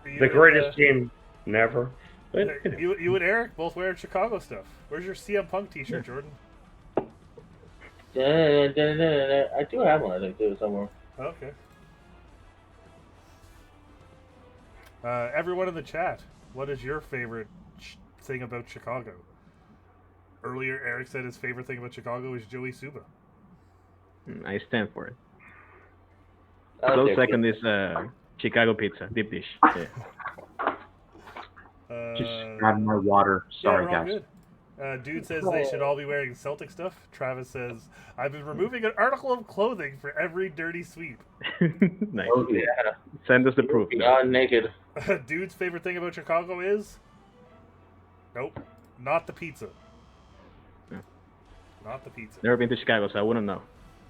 You The and, greatest team never. But, you and Eric both wearing Chicago stuff. Where's your CM Punk T-shirt, Jordan? I do have one, I think, too, somewhere. Okay. Everyone in the chat, what is your favorite thing about Chicago? Earlier, Eric said his favorite thing about Chicago is Joey Suba. I stand for it. Okay, Close second is Chicago pizza, deep dish. Yeah. Just grabbing my water. Sorry, yeah, we're all guys. good. Dude says they should all be wearing Celtic stuff. Travis says, I've been removing an article of clothing for every dirty sweep. Nice. Oh, yeah. Yeah. Send us the proof. Beyond naked. Dude's favorite thing about Chicago is? Nope. Not the pizza. No. Not the pizza. Never been to Chicago, so I wouldn't know.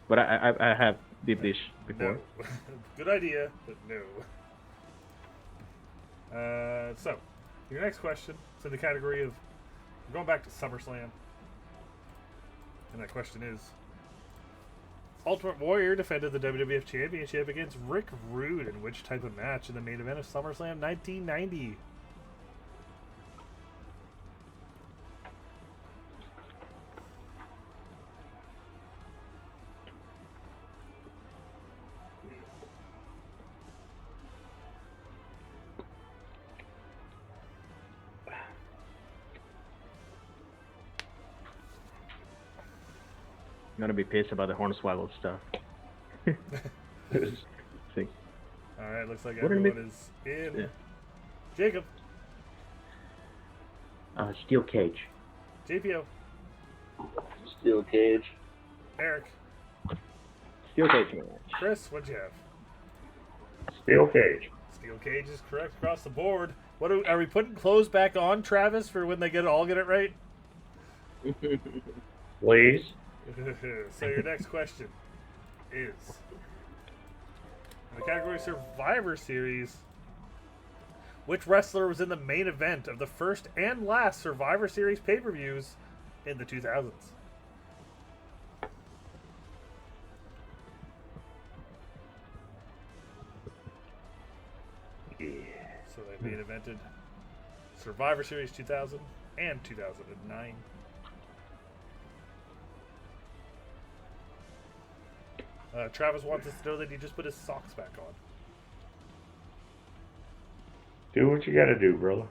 But I have deep dish before. No. Good idea, but no. So, your next question is in the category of we're going back to SummerSlam. And that question is Ultimate Warrior defended the WWF Championship against Rick Rude in which type of match in the main event of SummerSlam 1990? I'm gonna be pissed about the Hornswoggle stuff. See. Alright, looks like What are everyone is in. Yeah. Jacob, Steel cage. JPO, Steel cage. Eric, Steel cage match. Chris, what'd you have? Steel cage. Steel cage is correct across the board. What are we putting clothes back on, Travis, for when they get it right? Please. So your next question is in the category Survivor Series, which wrestler was in the main event of the first and last Survivor Series pay-per-views in the 2000s? Yeah. So they main evented Survivor Series 2000 and 2009. Travis wants us to know that he just put his socks back on. Do what you gotta do, brother.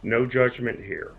No judgment here.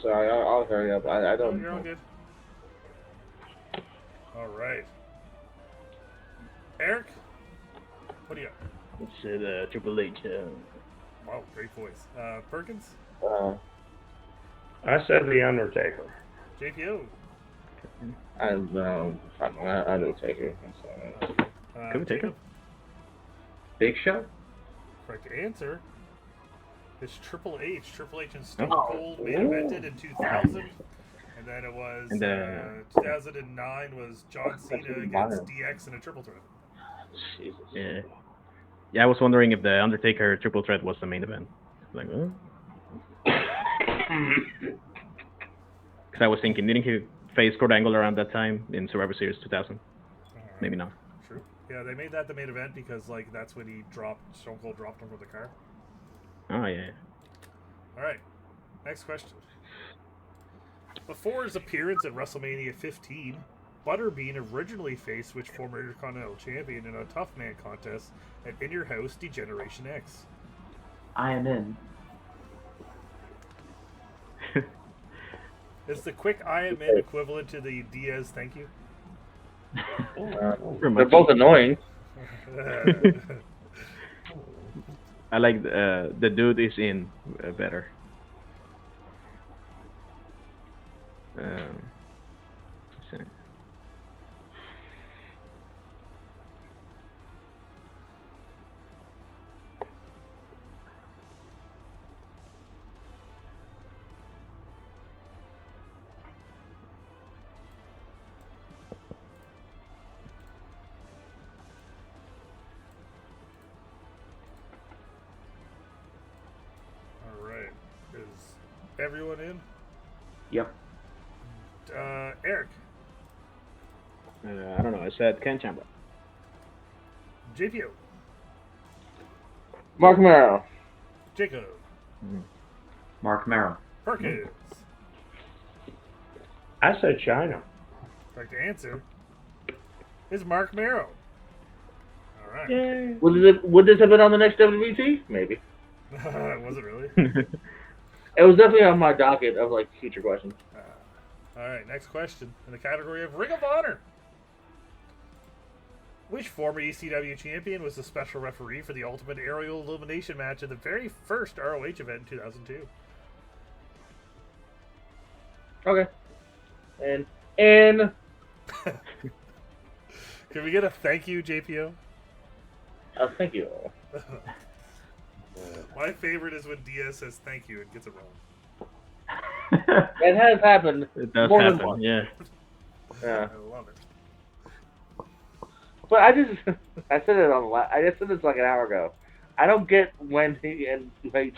Sorry, I'll hurry up. I No, don't you're all know. good. All right. Eric, what do you got? It's the Triple H. Wow, great voice. Perkins, Uh, I said The Undertaker. JPO, I don't take it. Can we take Jacob, it? Big Show? correct answer is Triple H. Triple H and Stone Oh. Cold main evented in 2000. And then it was And then- 2009 was John Cena against DX in a triple threat. Jesus. Yeah. Yeah, I was wondering if the Undertaker triple threat was the main event. Like, because I was thinking, didn't he face Kurt Angle around that time in Survivor Series 2000? Maybe not. True. Yeah, they made that the main event because like that's when Stone Cold dropped him from the car. Oh yeah. All right, next question. Before his appearance at WrestleMania 15, Butterbean originally faced which former Intercontinental Champion in a Tough Man contest at In Your House Degeneration X? I am in. Is the quick I am in equivalent to the Diaz thank you? They're both annoying. I like the dude is in better. Let's see. All right, is everyone in? Yep. Eric, I don't know. I said Ken Chamber. JPO, Mark Merrow. Jacob, Mark Merrow. Perkins. I said China. Correct answer is Mark Merrow. All right. Yay. Would this have been on the next WBT? Maybe. Was it really? It was definitely on my docket of like future questions. All right, next question in the category of Ring of Honor. Which former ECW champion was the special referee for the Ultimate Aerial Elimination match at the very first ROH event in 2002? Okay. And Can we get a thank you, JPO? thank you. My favorite is when Diaz says thank you and gets it wrong. It has happened. It does more than happen. once. Yeah. Yeah. I love it. But I said it I just said this like an hour ago. I don't get when he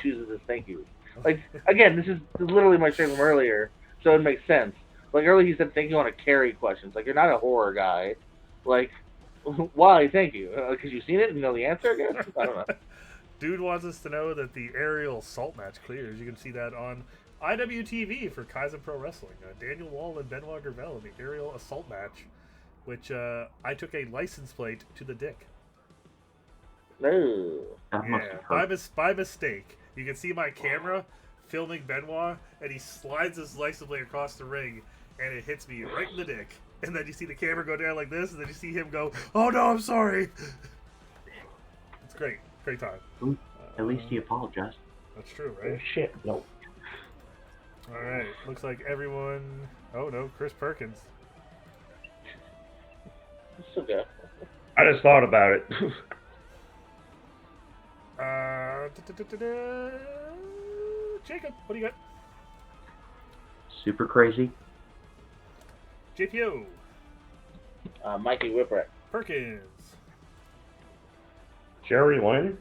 chooses his thank you. Like again, this is literally my statement from earlier, so it makes sense. Like earlier, he said thank you on a carry questions. Like you're not a horror guy. Like why thank you? Because you've seen it and you know the answer. I guess I don't know. Dude wants us to know that the aerial assault match clears. You can see that on IWTV for Kaizen Pro Wrestling. Daniel Wall and Benoit Gravel in the aerial assault match, which I took a license plate to the dick. No. That must Yeah, have hurt. by mistake. You can see my camera filming Benoit, and he slides his license plate across the ring, and it hits me right in the dick. And then you see the camera go down like this, and then you see him go, "Oh no, I'm sorry." It's great, great time. At least he apologized. That's true, Oh right? shit, no. All right, looks like everyone. Oh no, Chris Perkins. It's okay. I just thought about it. Jacob, what do you got? Super crazy. JPO, Mikey Whipwreck. Perkins, Jerry Lynn?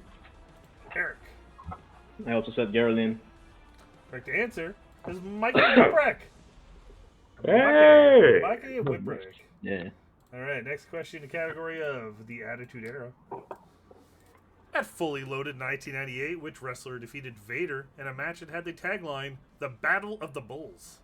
Eric. I also said Geraldine. Correct answer is Mikey Whipwreck. Hey! Mikey Whipwreck. Yeah. All right, next question in the category of the Attitude Era. At Fully Loaded 1998, which wrestler defeated Vader in a match that had the tagline, The Battle of the Bulls?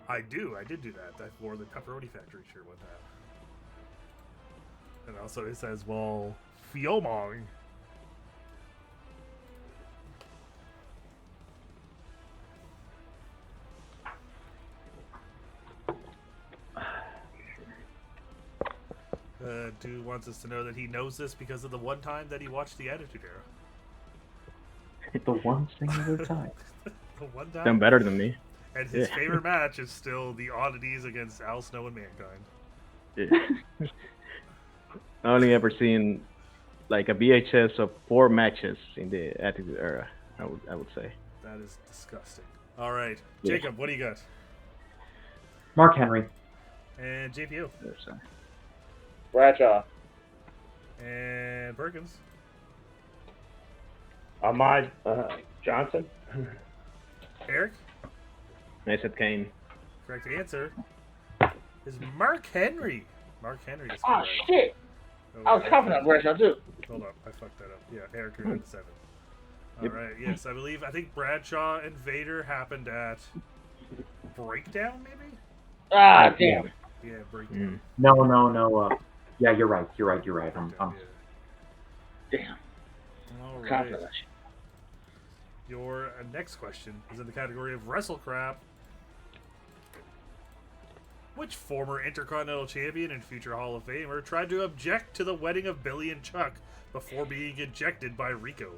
I did do that. I wore the Pepperoni Factory shirt one time. And also it says, well, Fiomong. Dude wants us to know that he knows this because of the one time that he watched the Attitude Era. The one singular time. The one Done time. better than me. And his Yeah. favorite match is still the Oddities against Al Snow and Mankind. Yeah. I only ever seen like a VHS of 4 matches in the Attitude Era. I would say. That is disgusting. All right, Yeah. Jacob, what do you got? Mark Henry. And JPO. There's, Bradshaw. And Perkins. Ahmad Johnson. Eric. I said Kane. Correct answer is Mark Henry. Mark Henry is Oh correct. shit! Oh, I was confident on Bradshaw too. Hold up, I fucked that up. Yeah, Eric, you're at 7. All Yep. right, yes, I think Bradshaw and Vader happened at Breakdown, maybe? Ah, damn. Yeah, Breakdown. No. Yeah, you're right. I'm Yeah. Damn. All right. Confident. on that shit. Your next question is in the category of Wrestle Crap. Which former Intercontinental Champion and future Hall of Famer tried to object to the wedding of Billy and Chuck before being ejected by Rico?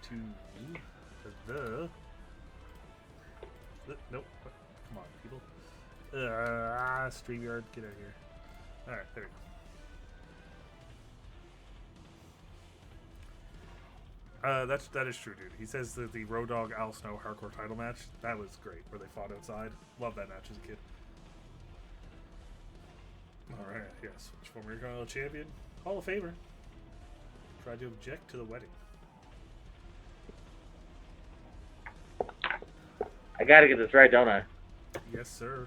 To the... Nope. Come on, people. StreamYard, get out of here. Alright, there we go. That is true, dude. He says that the Road Dogg Al Snow hardcore title match, that was great, where they fought outside. Love that match as a kid. Alright, yes. Which former Intercontinental Champion, Hall of Famer, tried to object to the wedding. I gotta get this right, don't I? Yes, sir.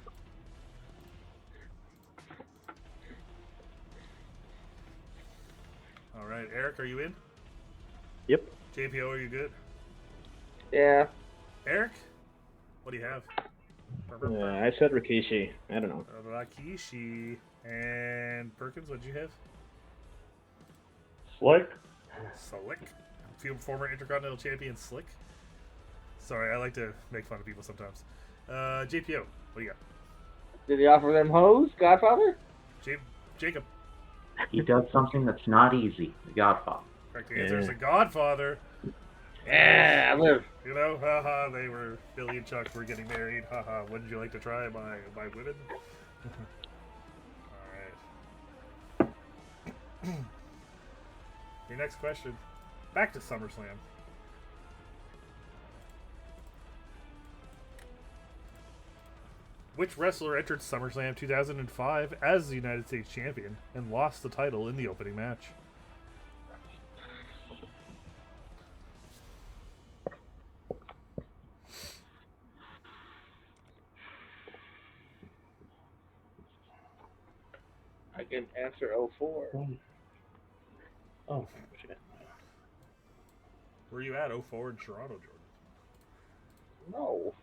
Alright, Eric, are you in? Yep. JPO, are you good? Yeah. Eric? What do you have? I said Rikishi. I don't know. Rakishi. And Perkins, what'd you have? Slick. Slick. Former Intercontinental Champion Slick. Sorry, I like to make fun of people sometimes. JPO, what do you got? Did he offer them hoes, Godfather? Jacob. He does something that's not easy. The Godfather. Correct answer is The Godfather. Yeah, I live. You know, haha, Billy and Chuck were getting married. Haha, wouldn't you like to try my women? Alright. Your next question. Back to SummerSlam. Which wrestler entered SummerSlam 2005 as the United States Champion and lost the title in the opening match? I can answer 04. Oh, shit. Where you at 04 in Toronto, Jordan? No.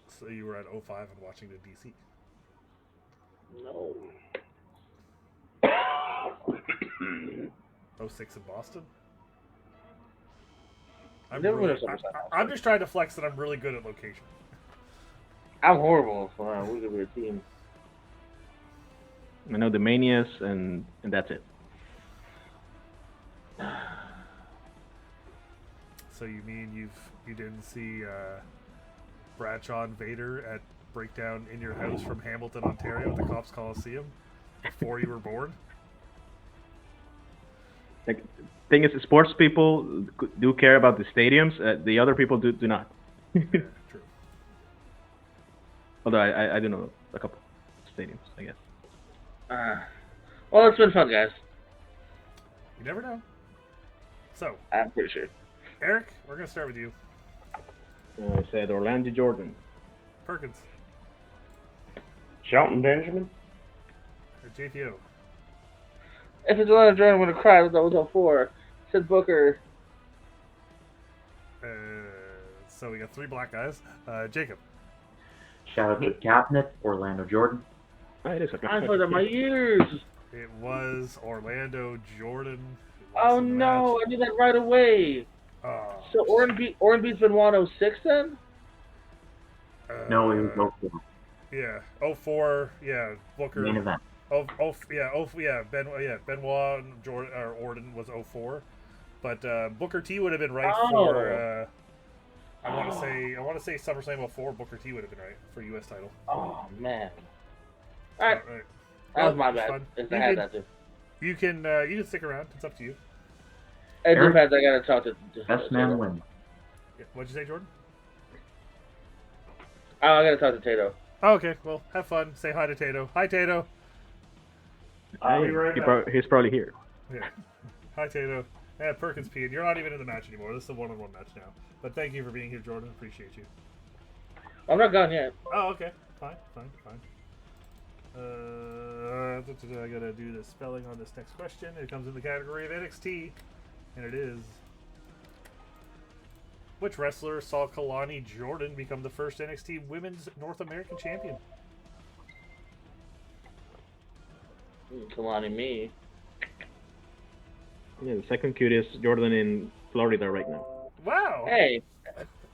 So you were at 05 and watching the DC. No. 06 in Boston? Never went to SummerSlam. I'm just trying to flex that I'm really good at location. I'm horrible. We could be a team. I know the Manias and that's it. So you mean you didn't see Bradshaw and Vader at Breakdown in your house from Hamilton, Ontario at the Cops Coliseum before you were born? Like, thing is, sports people do care about the stadiums. The other people do not. Yeah, true. Although I do know a couple stadiums, I guess. Well, it's been fun, guys. You never know. So, I'm pretty sure. Eric, we're going to start with you. I said Orlando Jordan. Perkins. Shelton Benjamin. Or JPO. If it's Atlanta Jordan, I'm gonna cry. That was 04. Said Booker. So we got 3 black guys. Jacob. Shout out to the cabinet, Orlando Jordan. Oh, it is a I put in my ears. It was Orlando Jordan. Oh no, I did that right away. Oh, So Oren Beat's been 106 then? No, it was 04. Yeah, 04. Yeah, Booker. Main event. Benoit and Jordan or Orton was 04, but Booker T would have been right Oh. for. I want to say SummerSlam 04. Booker T would have been right for U.S. title. Oh man. All right. Right. That was Well, my it's bad. fun. If You I had can- that too. You can stick around. It's up to you. It Eric? depends. I gotta talk to. Best man wins. Yeah. What'd you say, Jordan? Oh, I gotta talk to Tato. Oh, okay. Well, have fun. Say hi to Tato. Hi, Tato. I'll be right back. He's probably here. Yeah. Hi, Tato. Yeah, Perkins peed. You're not even in the match anymore. This is a one-on-one match now. But thank you for being here, Jordan. Appreciate you. I'm not gone yet. Oh, okay. Fine. I gotta do the spelling on this next question. It comes in the category of NXT, and it is: which wrestler saw Kalani Jordan become the first NXT Women's North American Champion? Kalani me. Yeah, the second cutest Jordan in Florida right now. Wow. Hey,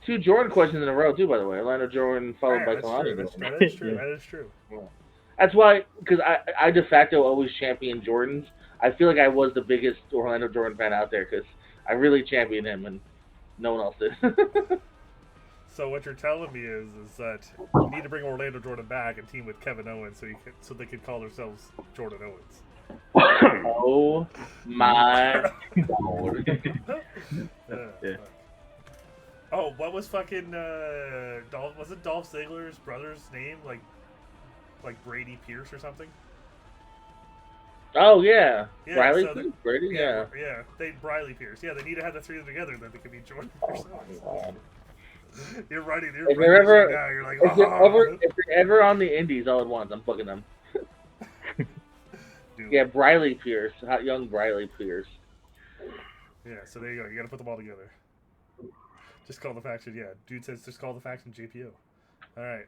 2 Jordan questions in a row too. By the way, Orlando Jordan followed by That's Kalani. true. That is true. Yeah. That is true. That's why, because I de facto always champion Jordans. I feel like I was the biggest Orlando Jordan fan out there because I really championed him and no one else did. So what you're telling me is that you need to bring Orlando Jordan back and team with Kevin Owens so they can call themselves Jordan Owens. Oh my lord. Yeah. Oh, what was fucking wasn't Dolph Ziggler's brother's name like Brady Pierce or something? Oh yeah, Yeah, Riley so Pierce, Brady. Yeah. They Briley Pierce. Yeah, they need to have the three of them together, then they could be Jordan Oh Pierce. my god. You're writing. If they're ever, now. You're like, if they're oh. ever on the Indies all at once, I'm booking them. Dude. Yeah, Briley Pierce, hot young Briley Pierce. Yeah, so there you go. You got to put them all together. Just call the faction. Yeah, dude says just call the faction JPO. All right.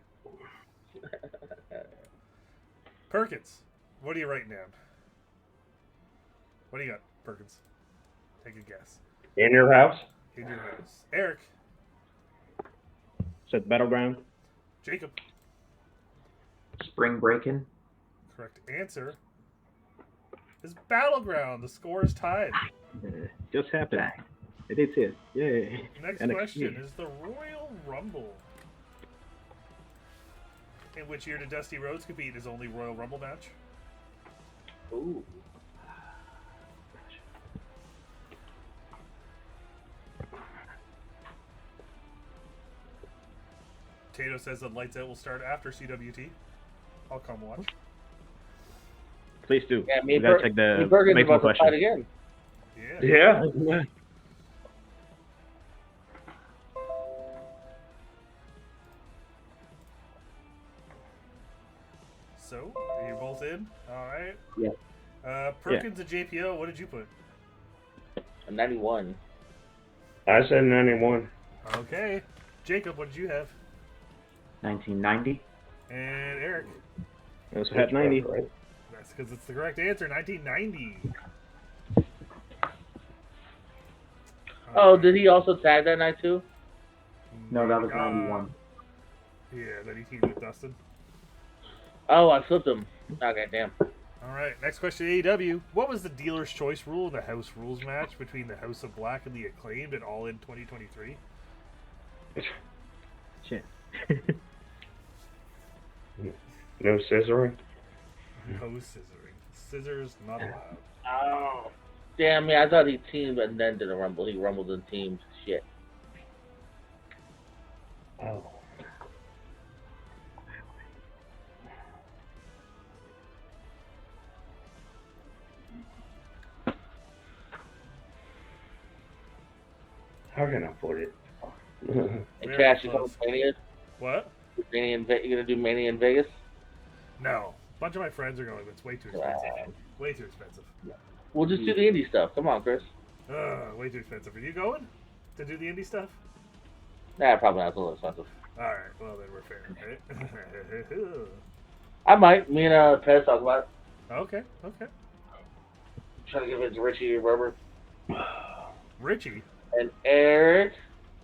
Perkins, what are you writing down? What do you got, Perkins? Take a guess. In your house? In your house. Eric, Said Battleground. Jacob, Spring breaking. correct answer is Battleground. The score is tied. Just happened. Dang. I did see it. Yay. Next NXT. question is the Royal Rumble. In which year did Dusty Rhodes compete in his only Royal Rumble match? Ooh. Tato says that Lights Out will start after CWT. I'll come watch. Please do. Yeah, me We and gotta check the Perkins baseball about to fight question. again. Yeah. Yeah. So, are you both in? All right. Yeah. Perkins and JPO, what did you put? A 91. I said 91. Okay. Jacob, what did you have? 1990. And Eric. I also had 90. Right. That's because it's the correct answer, 1990. Oh, did he also tag that night too? No, that was Uh, 91. Yeah, then he teamed with Dustin. Oh, I flipped him. Okay, damn. All right, next question, AEW. What was the dealer's choice rule in the House Rules match between the House of Black and the Acclaimed at All In 2023? Shit. No scissoring? No scissoring. Scissors not allowed. Oh. Damn, yeah, I thought he teamed and then did a rumble. He rumbled and teamed. Shit. Oh. How can I put it? And Very Cash, you close. coming to Mania? What? Mania in you gonna do Mania in Vegas? No. A bunch of my friends are going, but it's way too expensive. Way too expensive. We'll just do the indie stuff. Come on, Chris. Way too expensive. Are you going to do the indie stuff? Nah, probably not. It's a little expensive. All right. Well, then we're fair, right? I might. Me and Pez talk about it. Okay. Okay. Trying to give it to Richie or Robert. Richie. And Eric.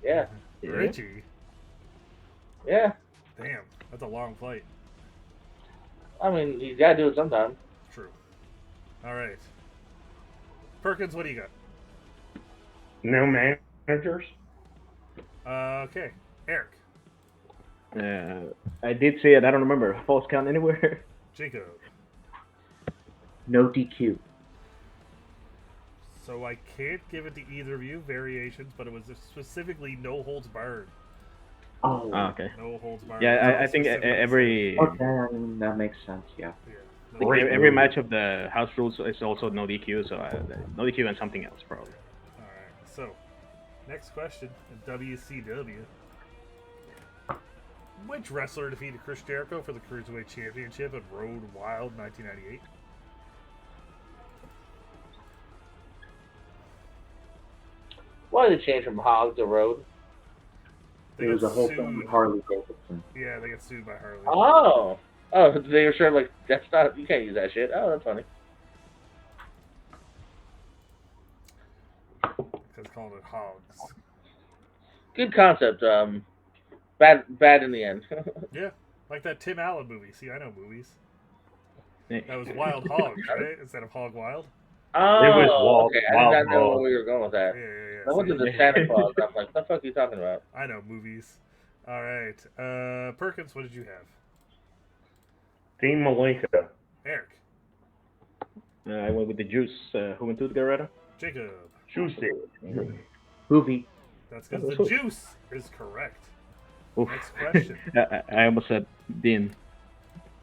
Yeah. Richie. Yeah. Damn, that's a long flight. I mean, you gotta do it sometime. True. All right. Perkins, what do you got? No managers. Okay. Eric. I did see it. I don't remember. False count anywhere. Jacob. No DQ. So I can't give it to either of you, variations, but it was specifically no holds barred. Oh. Okay. No holds barred. Yeah, I think every Okay, that makes sense. Yeah. Yeah. I think every match of the house rules is also no DQ, so no DQ and something else probably. All right. So, next question in WCW. Which wrestler defeated Chris Jericho for the Cruiserweight Championship at Road Wild 1998? Why did they change from Hog to Road? They It was got a whole sued. thing with Harley Davidson. Yeah, they got sued by Harley. Oh. Oh, they were sure like that's not you can't use that shit. Oh, that's funny. Because calling it Hogs. Good concept. Bad in the end. Yeah, like that Tim Allen movie. See, I know movies. Hey. That was Wild Hogs, right? Instead of Hog Wild. Oh, It was Wild- okay. I Wild did not know Hog. where you were going with Yeah, that. yeah. I went to See, the Santa Claus. And I'm like, what the fuck are you talking about? I know movies. All right. Perkins, what did you have? Dean Malenko. Eric. I went with the Juice, Juventud Guerrero. Jacob. Juicy. Hoovy. That's because the juice is correct. Oof. Next question. I almost said Dean.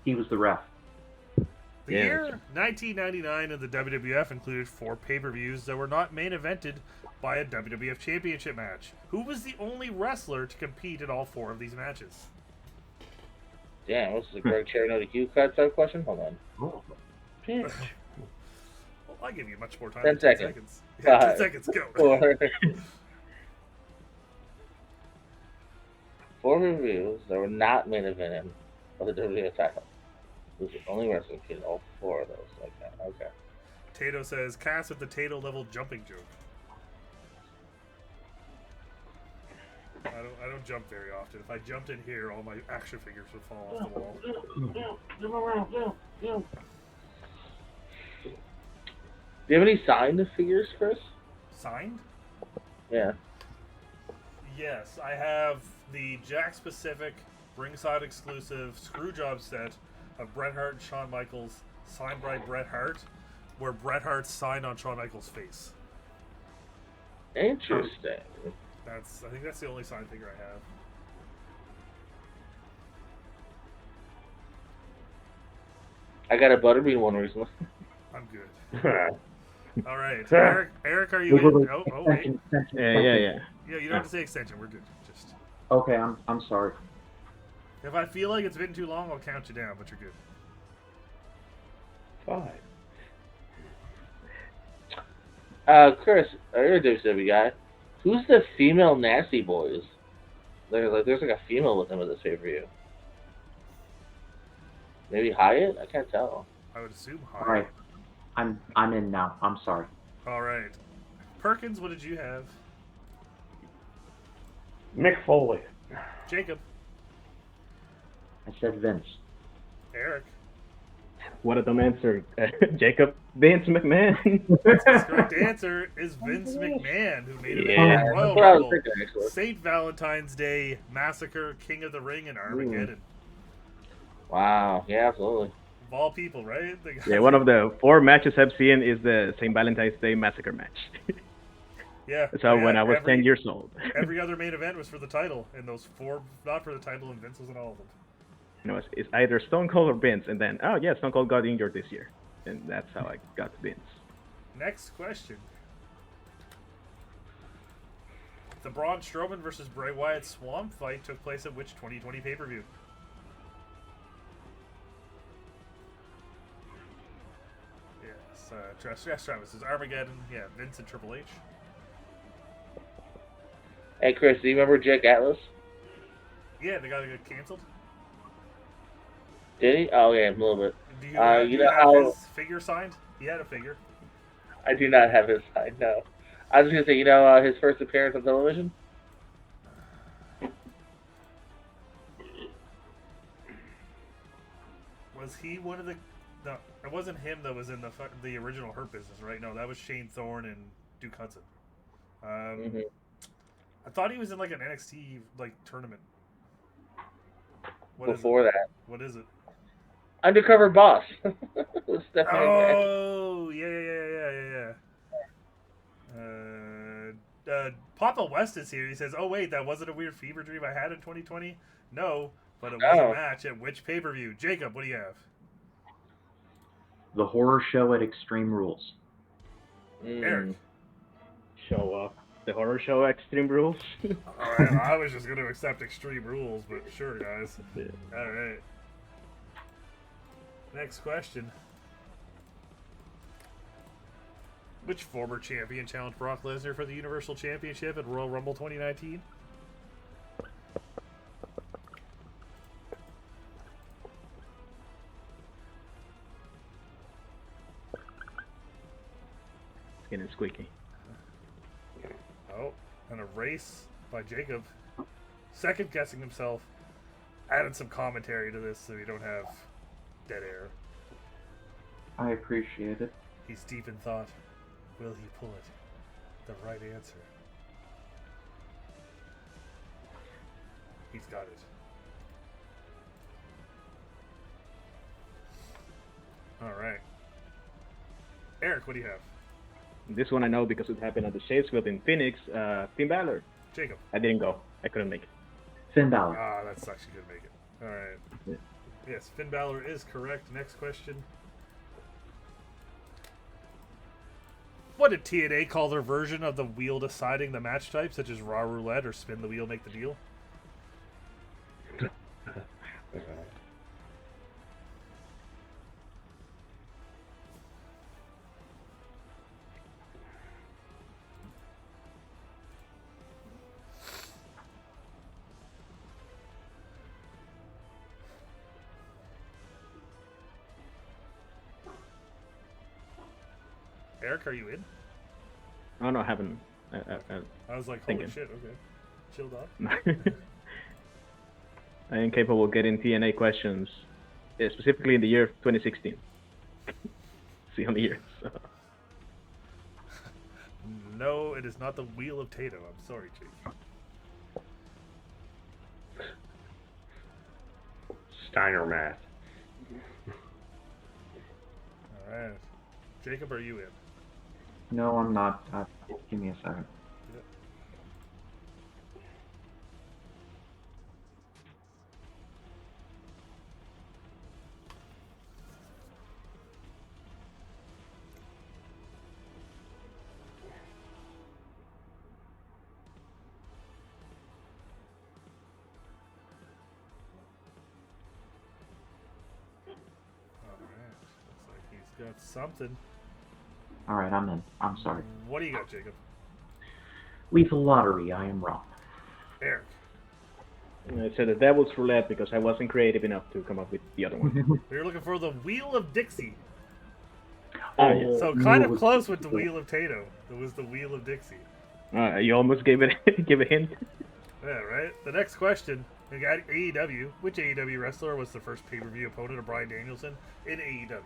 He was the ref. The Yeah, year 1999 in the WWF included 4 pay-per-views that were not main evented by a WWF Championship match. Who was the only wrestler to compete in all 4 of these matches? Damn, this is a Greg Cherry no DQ cut type question. Hold on. Bitch. Well, I'll give you much more time. 10 than seconds. Yeah, 10 Five. seconds, go. 4 reviews that were not main evented of the WWF title. Who's the only wrestler who did all 4 of those like that? Okay. Tato says, cast with the Tato level jumping joke. I don't jump very often. If I jumped in here, all my action figures would fall off the wall. Do you have any signed figures, Chris? Signed? Yeah. Yes, I have the Jack Specific ringside exclusive Screwjob set of Bret Hart and Shawn Michaels signed by Bret Hart, where Bret Hart signed on Shawn Michaels' face. Interesting. I think that's the only signed figure I have. I got a Butterbean one recently. I'm good. All right, Eric, are you Wait, in? wait, Oh, wait. extension. Yeah. Yeah, you don't have to say extension. We're good. Just Okay, I'm sorry. if I feel like it's been too long, I'll count you down. But you're good. 5. Chris, you're a WCW guy. Who's the female Nasty Boys? There's like a female with them at this pay-per-view. Maybe Hyatt? I can't tell. I would assume high. All right, I'm in now. I'm sorry. All right. Perkins, what did you have? Mick Foley. Jacob. I said Vince. Eric. What a dumb answer. Jacob. Vince McMahon. The correct answer is Vince McMahon, who made it Yeah. in the Royal That's what I was Rumble, thinking, actually. St. Valentine's Day Massacre, King of the Ring, and Armageddon. Wow. Yeah, absolutely. Of all people, right? The guy- Yeah, one of the 4 matches I've seen is the St. Valentine's Day Massacre match. Yeah. So yeah, when I was every- 10 years old. Every other main event was for the title, and those 4 not for the title, and Vince was in all of them. You know, it's either Stone Cold or Vince, and then, oh yeah, Stone Cold got injured this year. And that's how I got to Vince. Next question. The Braun Strowman versus Bray Wyatt Swamp fight took place at which 2020 pay-per-view? Yes, Travis is Armageddon. Yeah, Vince and Triple H. Hey, Chris, do you remember Jake Atlas? Yeah, they got to get canceled. Did he? Oh, yeah, a little bit. Do you, You do you know have how- his figure signed? He had a figure. I do not have his side, no. I was going to say, his first appearance on television? Was he one of the? No, it wasn't him that was in the original Hurt Business, right? No, that was Shane Thorne and Duke Hudson. I thought he was in like an NXT like tournament. What Before is it? that, What is it? Undercover Boss. With Stephanie McMahon. Oh, yeah. Papa West is here. He says, "Oh wait, that wasn't a weird fever dream I had in 2020." No, but it was a match at which pay-per-view? Jacob, what do you have? The horror show at Extreme Rules. Eric. Show up. The horror show Extreme Rules. All right, I was just going to accept Extreme Rules, but sure, guys. All right. Next question. Which former champion challenged Brock Lesnar for the Universal Championship at Royal Rumble 2019? It's getting squeaky. Oh, and a race by Jacob. Second guessing himself. Added some commentary to this so you don't have dead air. I appreciate it. He's deep in thought. Will he pull it? The right answer. He's got it. All right. Eric, what do you have? This one I know because it happened at the Shades Club in Phoenix. Finn Balor. Jacob. I didn't go. I couldn't make it. Finn Balor. Ah, that sucks. You couldn't make it. All right. Yeah. Yes, Finn Balor is correct. Next question. What did TNA call their version of the wheel deciding the match type, such as Raw Roulette or Spin the Wheel, Make the Deal? Eric, are you in? Oh no, I haven't. I was like, holy Thinking. shit, okay. Chilled out. I am capable of getting TNA questions, specifically in the year 2016. It's the only year. So. No, it is not the Wheel of Tato. I'm sorry, Chief. Steiner math. Alright. Jacob, are you in? No, I'm not. Give me a second. Yep. Alright. Looks like he's got something. Alright, I'm in. I'm sorry. What do you got, Jacob? Lethal Lottery, I am wrong. Eric. I said the Devil's Roulette because I wasn't creative enough to come up with the other one. We were looking for the Wheel of Dixie. Yeah. So kind of close with the Wheel of Tato. It was the Wheel of Dixie. You almost gave it give a hint. Yeah, right? The next question. We got AEW. Which AEW wrestler was the first pay-per-view opponent of Bryan Danielson in AEW?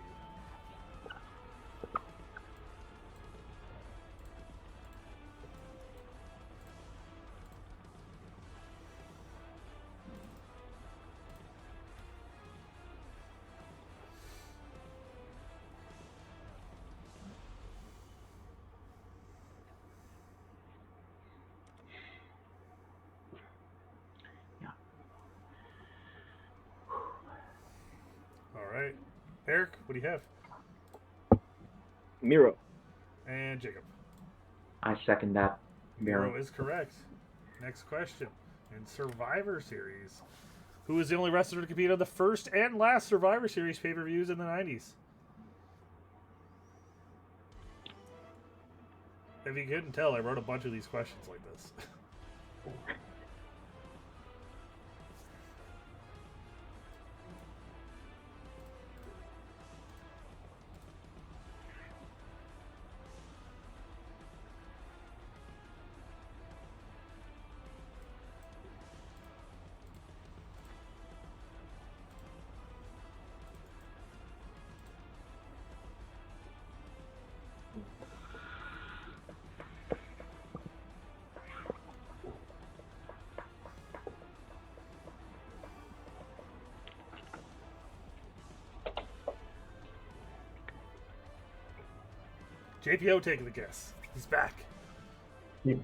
Alright. Eric, what do you have? Miro. And Jacob. I second that. Miro is correct. Next question. In Survivor Series, who was the only wrestler to compete on the first and last Survivor Series pay-per-views in the 90s? If you couldn't tell, I wrote a bunch of these questions like this. JPO taking the guess. He's back. I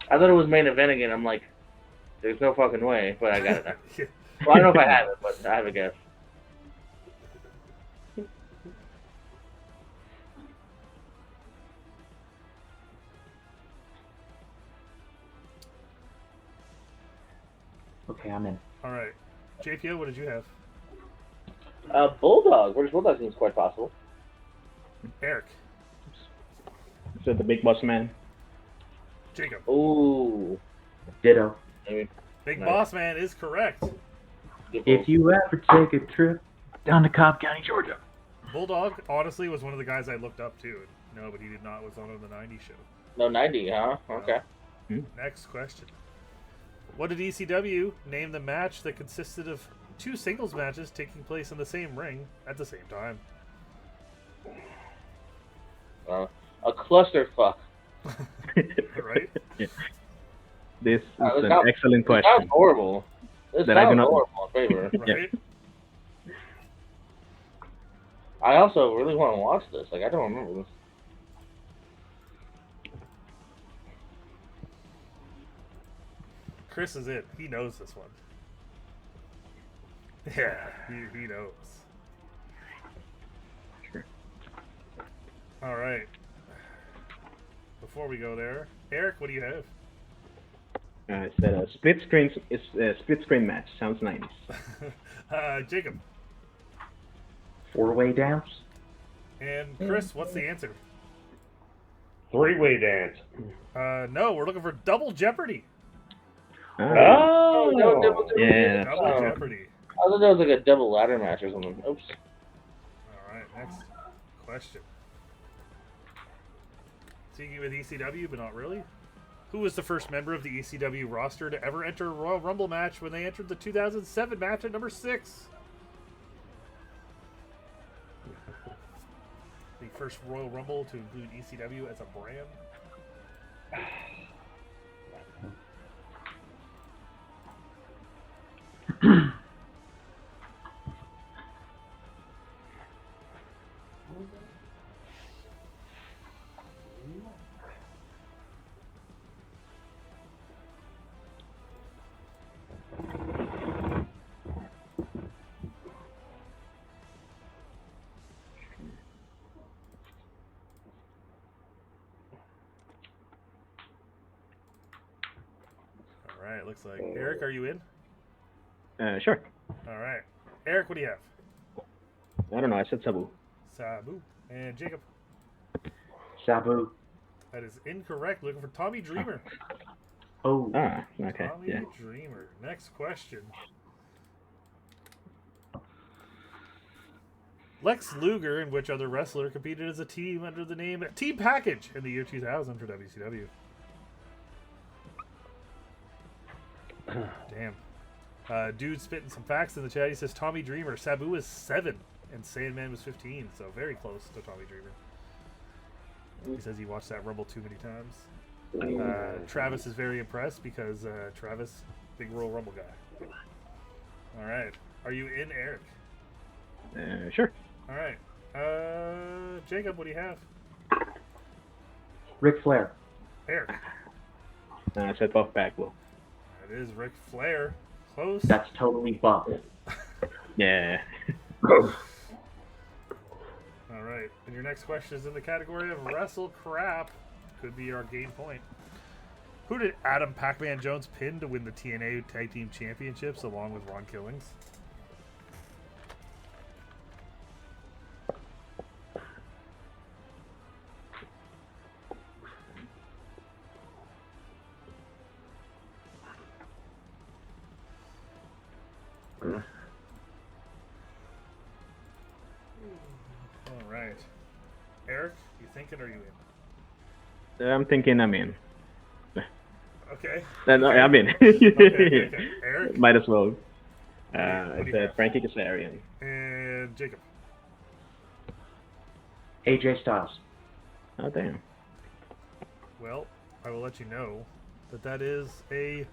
thought it was main event again. I'm like, there's no fucking way, but I got it now. Well, I don't know if I have it, but I have a guess. Okay, I'm in. All right. JPO, what did you have? Bulldog. British Bulldog seems quite possible. Eric. Is that the Big Boss Man? Jacob. Ooh. Ditto. Maybe. Big Nice. Boss Man is correct. If you ever take a trip down to Cobb County, Georgia. Bulldog, honestly, was one of the guys I looked up to. No, but he did not. Was on the 90s show. No, 90, huh? Okay. Next question. What did ECW name the match that consisted of 2 singles matches taking place in the same ring at the same time? A clusterfuck. Right? Yeah. This is This an sounds- excellent This question. sounds horrible. This That I do sounds not- horrible in favor. Right? I also really want to watch this. Like, I don't remember this. Chris is it. He knows this one. Yeah, he knows. Sure. All right. Before we go there, Eric, what do you have? I said a split screen match. Sounds nice. Jacob. 4-way dance? And Chris, what's the answer? 3-way dance. No, we're looking for Double Jeopardy. Oh, no, double- Yeah. Double Oh. Jeopardy. I thought that was like a double ladder match or something. Oops. All right, next question. Speaking with ECW, but not really. Who was the first member of the ECW roster to ever enter a Royal Rumble match when they entered the 2007 match at number 6? The first Royal Rumble to include ECW as a brand. All right, looks like Eric, are you in? Sure. All right, Eric, what do you have? I don't know. I said Sabu. Sabu and Jacob. Sabu. That is incorrect. Looking for Tommy Dreamer. Oh. Ah, okay. Tommy Yeah. Dreamer. Next question. Lex Luger and which other wrestler competed as a team under the name Team Package in the year 2000 for WCW? Damn. Dude spitting some facts in the chat. He says Tommy Dreamer. Sabu was 7 and Sandman was 15, so very close to Tommy Dreamer. He says he watched that Rumble too many times. Travis is very impressed because Travis, big Royal Rumble guy. All right. Are you in, Eric? Sure. All right. Jacob, what do you have? Ric Flair. Eric. I said Buff Bagwell. That is Ric Flair. Close. That's totally buff. Yeah. All right. And your next question is in the category of wrestle crap. Could be our game point. Who did Adam Pac-Man Jones pin to win the TNA Tag Team Championships along with Ron Killings? All right. Eric, you thinking or are you in? I'm thinking I'm in. Okay. No, I'm in. Okay. Eric Might as well. What do I you said have? Frankie Kazarian. and Jacob. AJ Styles. Oh, damn. Well, I will let you know that is a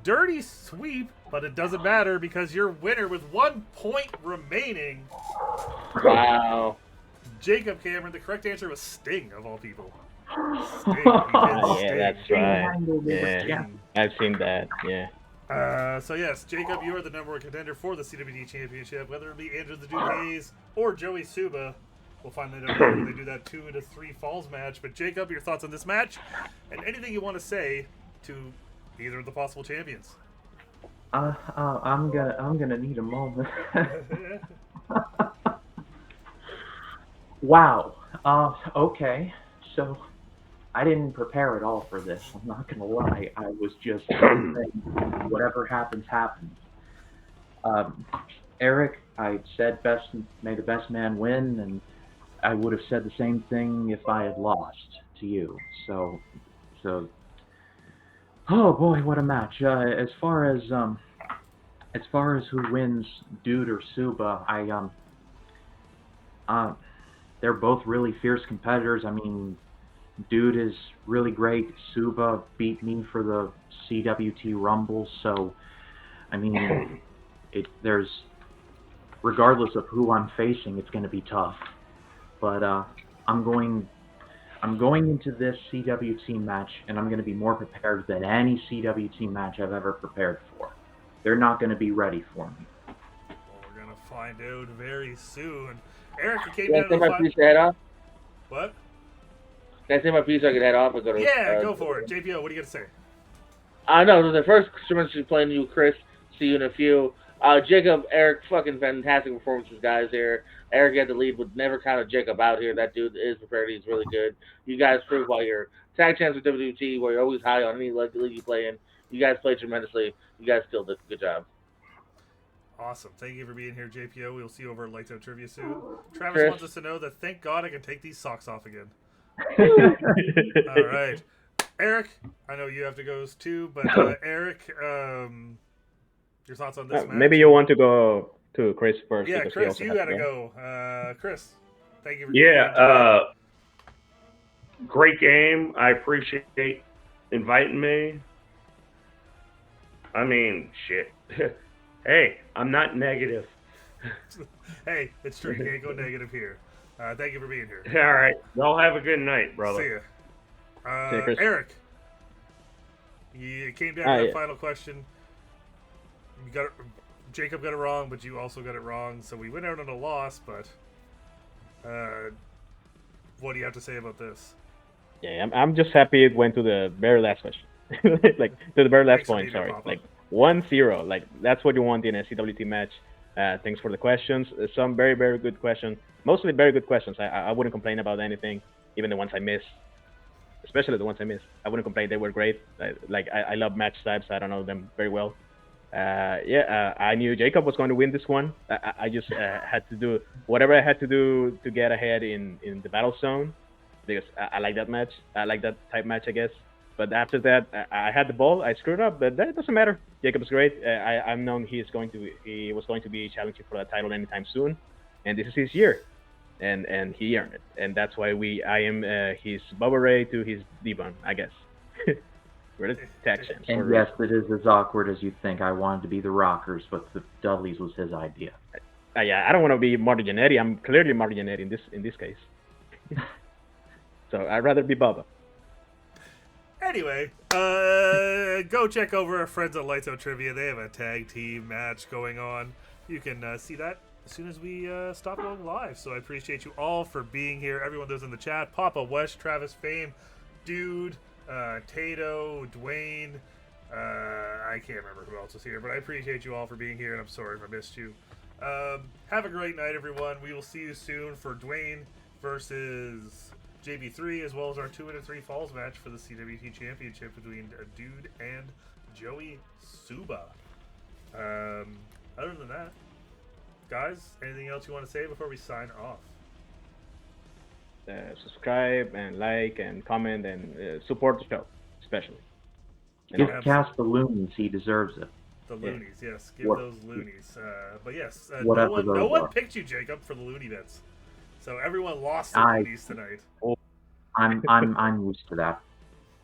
dirty sweep, but it doesn't matter because your winner with 1 point remaining, Wow. Jacob Cameron. The correct answer was Sting, of all people. Sting. He did Yeah, Sting. that's right. Handled it. Yeah, Sting. I've seen that. Yeah. So yes, Jacob, you are the number one contender for the CWT Championship. Whether it be Andrew the Dude Hayes or Joey Suba, we'll find that out later when they do that 2 to 3 falls match. But Jacob, your thoughts on this match, and anything you want to say to either of the possible champions? I'm gonna need a moment. Wow. Okay. So, I didn't prepare at all for this. I'm not gonna lie. I was just saying, whatever happens, happens. Eric, I said may the best man win, and I would have said the same thing if I had lost to you. So, oh boy, what a match. As far as who wins, Dude or Suba, they're both really fierce competitors. I mean, Dude is really great. Suba beat me for the CWT Rumble, so I mean, regardless of who I'm facing, it's going to be tough. But I'm going into this CWT match, and I'm going to be more prepared than any CWT match I've ever prepared for. They're not going to be ready for me. Well, we're gonna find out very soon. Eric, you came Can down I to say the my piece to head off? What? Can I say my piece so I can head off and go to... Yeah, go for it. JPO, what do you got to say? No, the first instruments is playing you, Chris. See you in a few. Jacob, Eric, fucking fantastic performances, guys, here. Eric had the lead, would never counted Jacob out here. That dude is prepared. He's really good. You guys prove while you're tag champs with WWT, where you're always high on any league you play in. You guys played tremendously. You guys killed it. Good job. Awesome. Thank you for being here, JPO. We'll see you over at Lights Out Trivia soon. Travis Chris. wants us to know that thank God I can take these socks off again. All right. Eric, I know you have to go too, but Eric, your thoughts on this match? Maybe you want to go to Chris first. Yeah, because he Chris, also you has got to to go. Chris, thank you for Great game. I appreciate inviting me. I mean, shit. Hey, I'm not negative. Hey, it's true. You can't go negative here. Thank you for being here. All right. Y'all have a good night, brother. See ya. See ya, Chris. Eric, you came down to that yeah. final question. Jacob got it wrong, but you also got it wrong. So we went out on a loss, but what do you have to say about this? Yeah, I'm just happy it went to the very last question. Like, to the very last Thanks for point, being here, sorry. Papa. Like, 1-0. Like, that's what you want in a CWT match. Thanks for the questions. Some very, very good questions. Mostly very good questions. I wouldn't complain about anything, even the ones I missed. Especially the ones I missed. I wouldn't complain. They were great. I love match types. I don't know them very well. I knew Jacob was going to win this one. I just had to do whatever I had to do to get ahead in the battle zone, because I like that match. I like that type match, I guess. But after that, I had the ball. I screwed up, but that doesn't matter. Jacob's great. I've known he was going to be challenging for that title anytime soon, and this is his year, and he earned it. And that's why I am his Bubba Ray to his D-Bun, I guess. We're the tag champs. And yes, it is as awkward as you think. I wanted to be the Rockers, but the Dudleys was his idea. Yeah, I don't want to be Marty Jannetty. I'm clearly Marty Jannetty in this case. So I'd rather be Bubba. Anyway, go check over our friends at Lights Out Trivia. They have a tag team match going on. You can see that as soon as we stop going live. So I appreciate you all for being here. Everyone that's in the chat. Papa, West, Travis, Fame, Dude, Tato, Dwayne. I can't remember who else is here, but I appreciate you all for being here, and I'm sorry if I missed you. Have a great night, everyone. We will see you soon for Dwayne versus JB3, as well as our 2 out of 3 falls match for the CWT Championship between Dude and Joey Suba. Other than that, guys, anything else you want to say before we sign off? Subscribe and like and comment and support the show, especially. Give Cass the loonies, he deserves it. The loonies, yes. Give What? those loonies. But yes, Whatever no those one are. picked you, Jacob, for the loony bets. So everyone lost the loonies tonight. I'm used to that.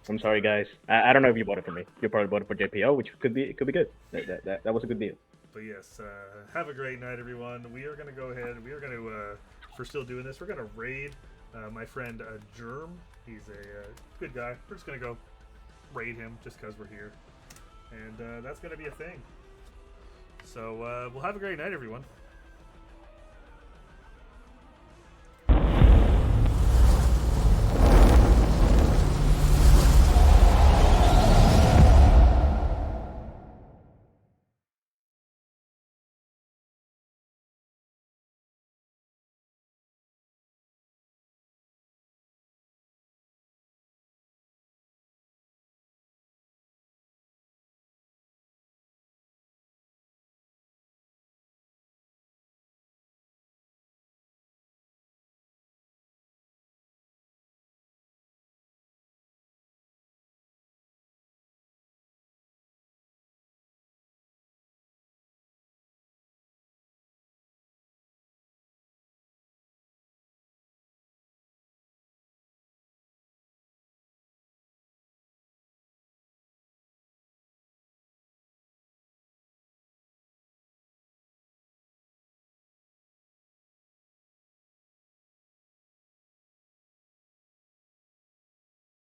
I'm sorry, guys. I don't know if you voted for me. You probably voted for JPO, which could be good. That was a good deal. But yes, have a great night, everyone. We are going to go ahead. We are going to for still doing this. We're gonna raid my friend Germ. He's a good guy. We're just gonna go raid him just because we're here, and that's gonna be a thing. So we'll have a great night, everyone.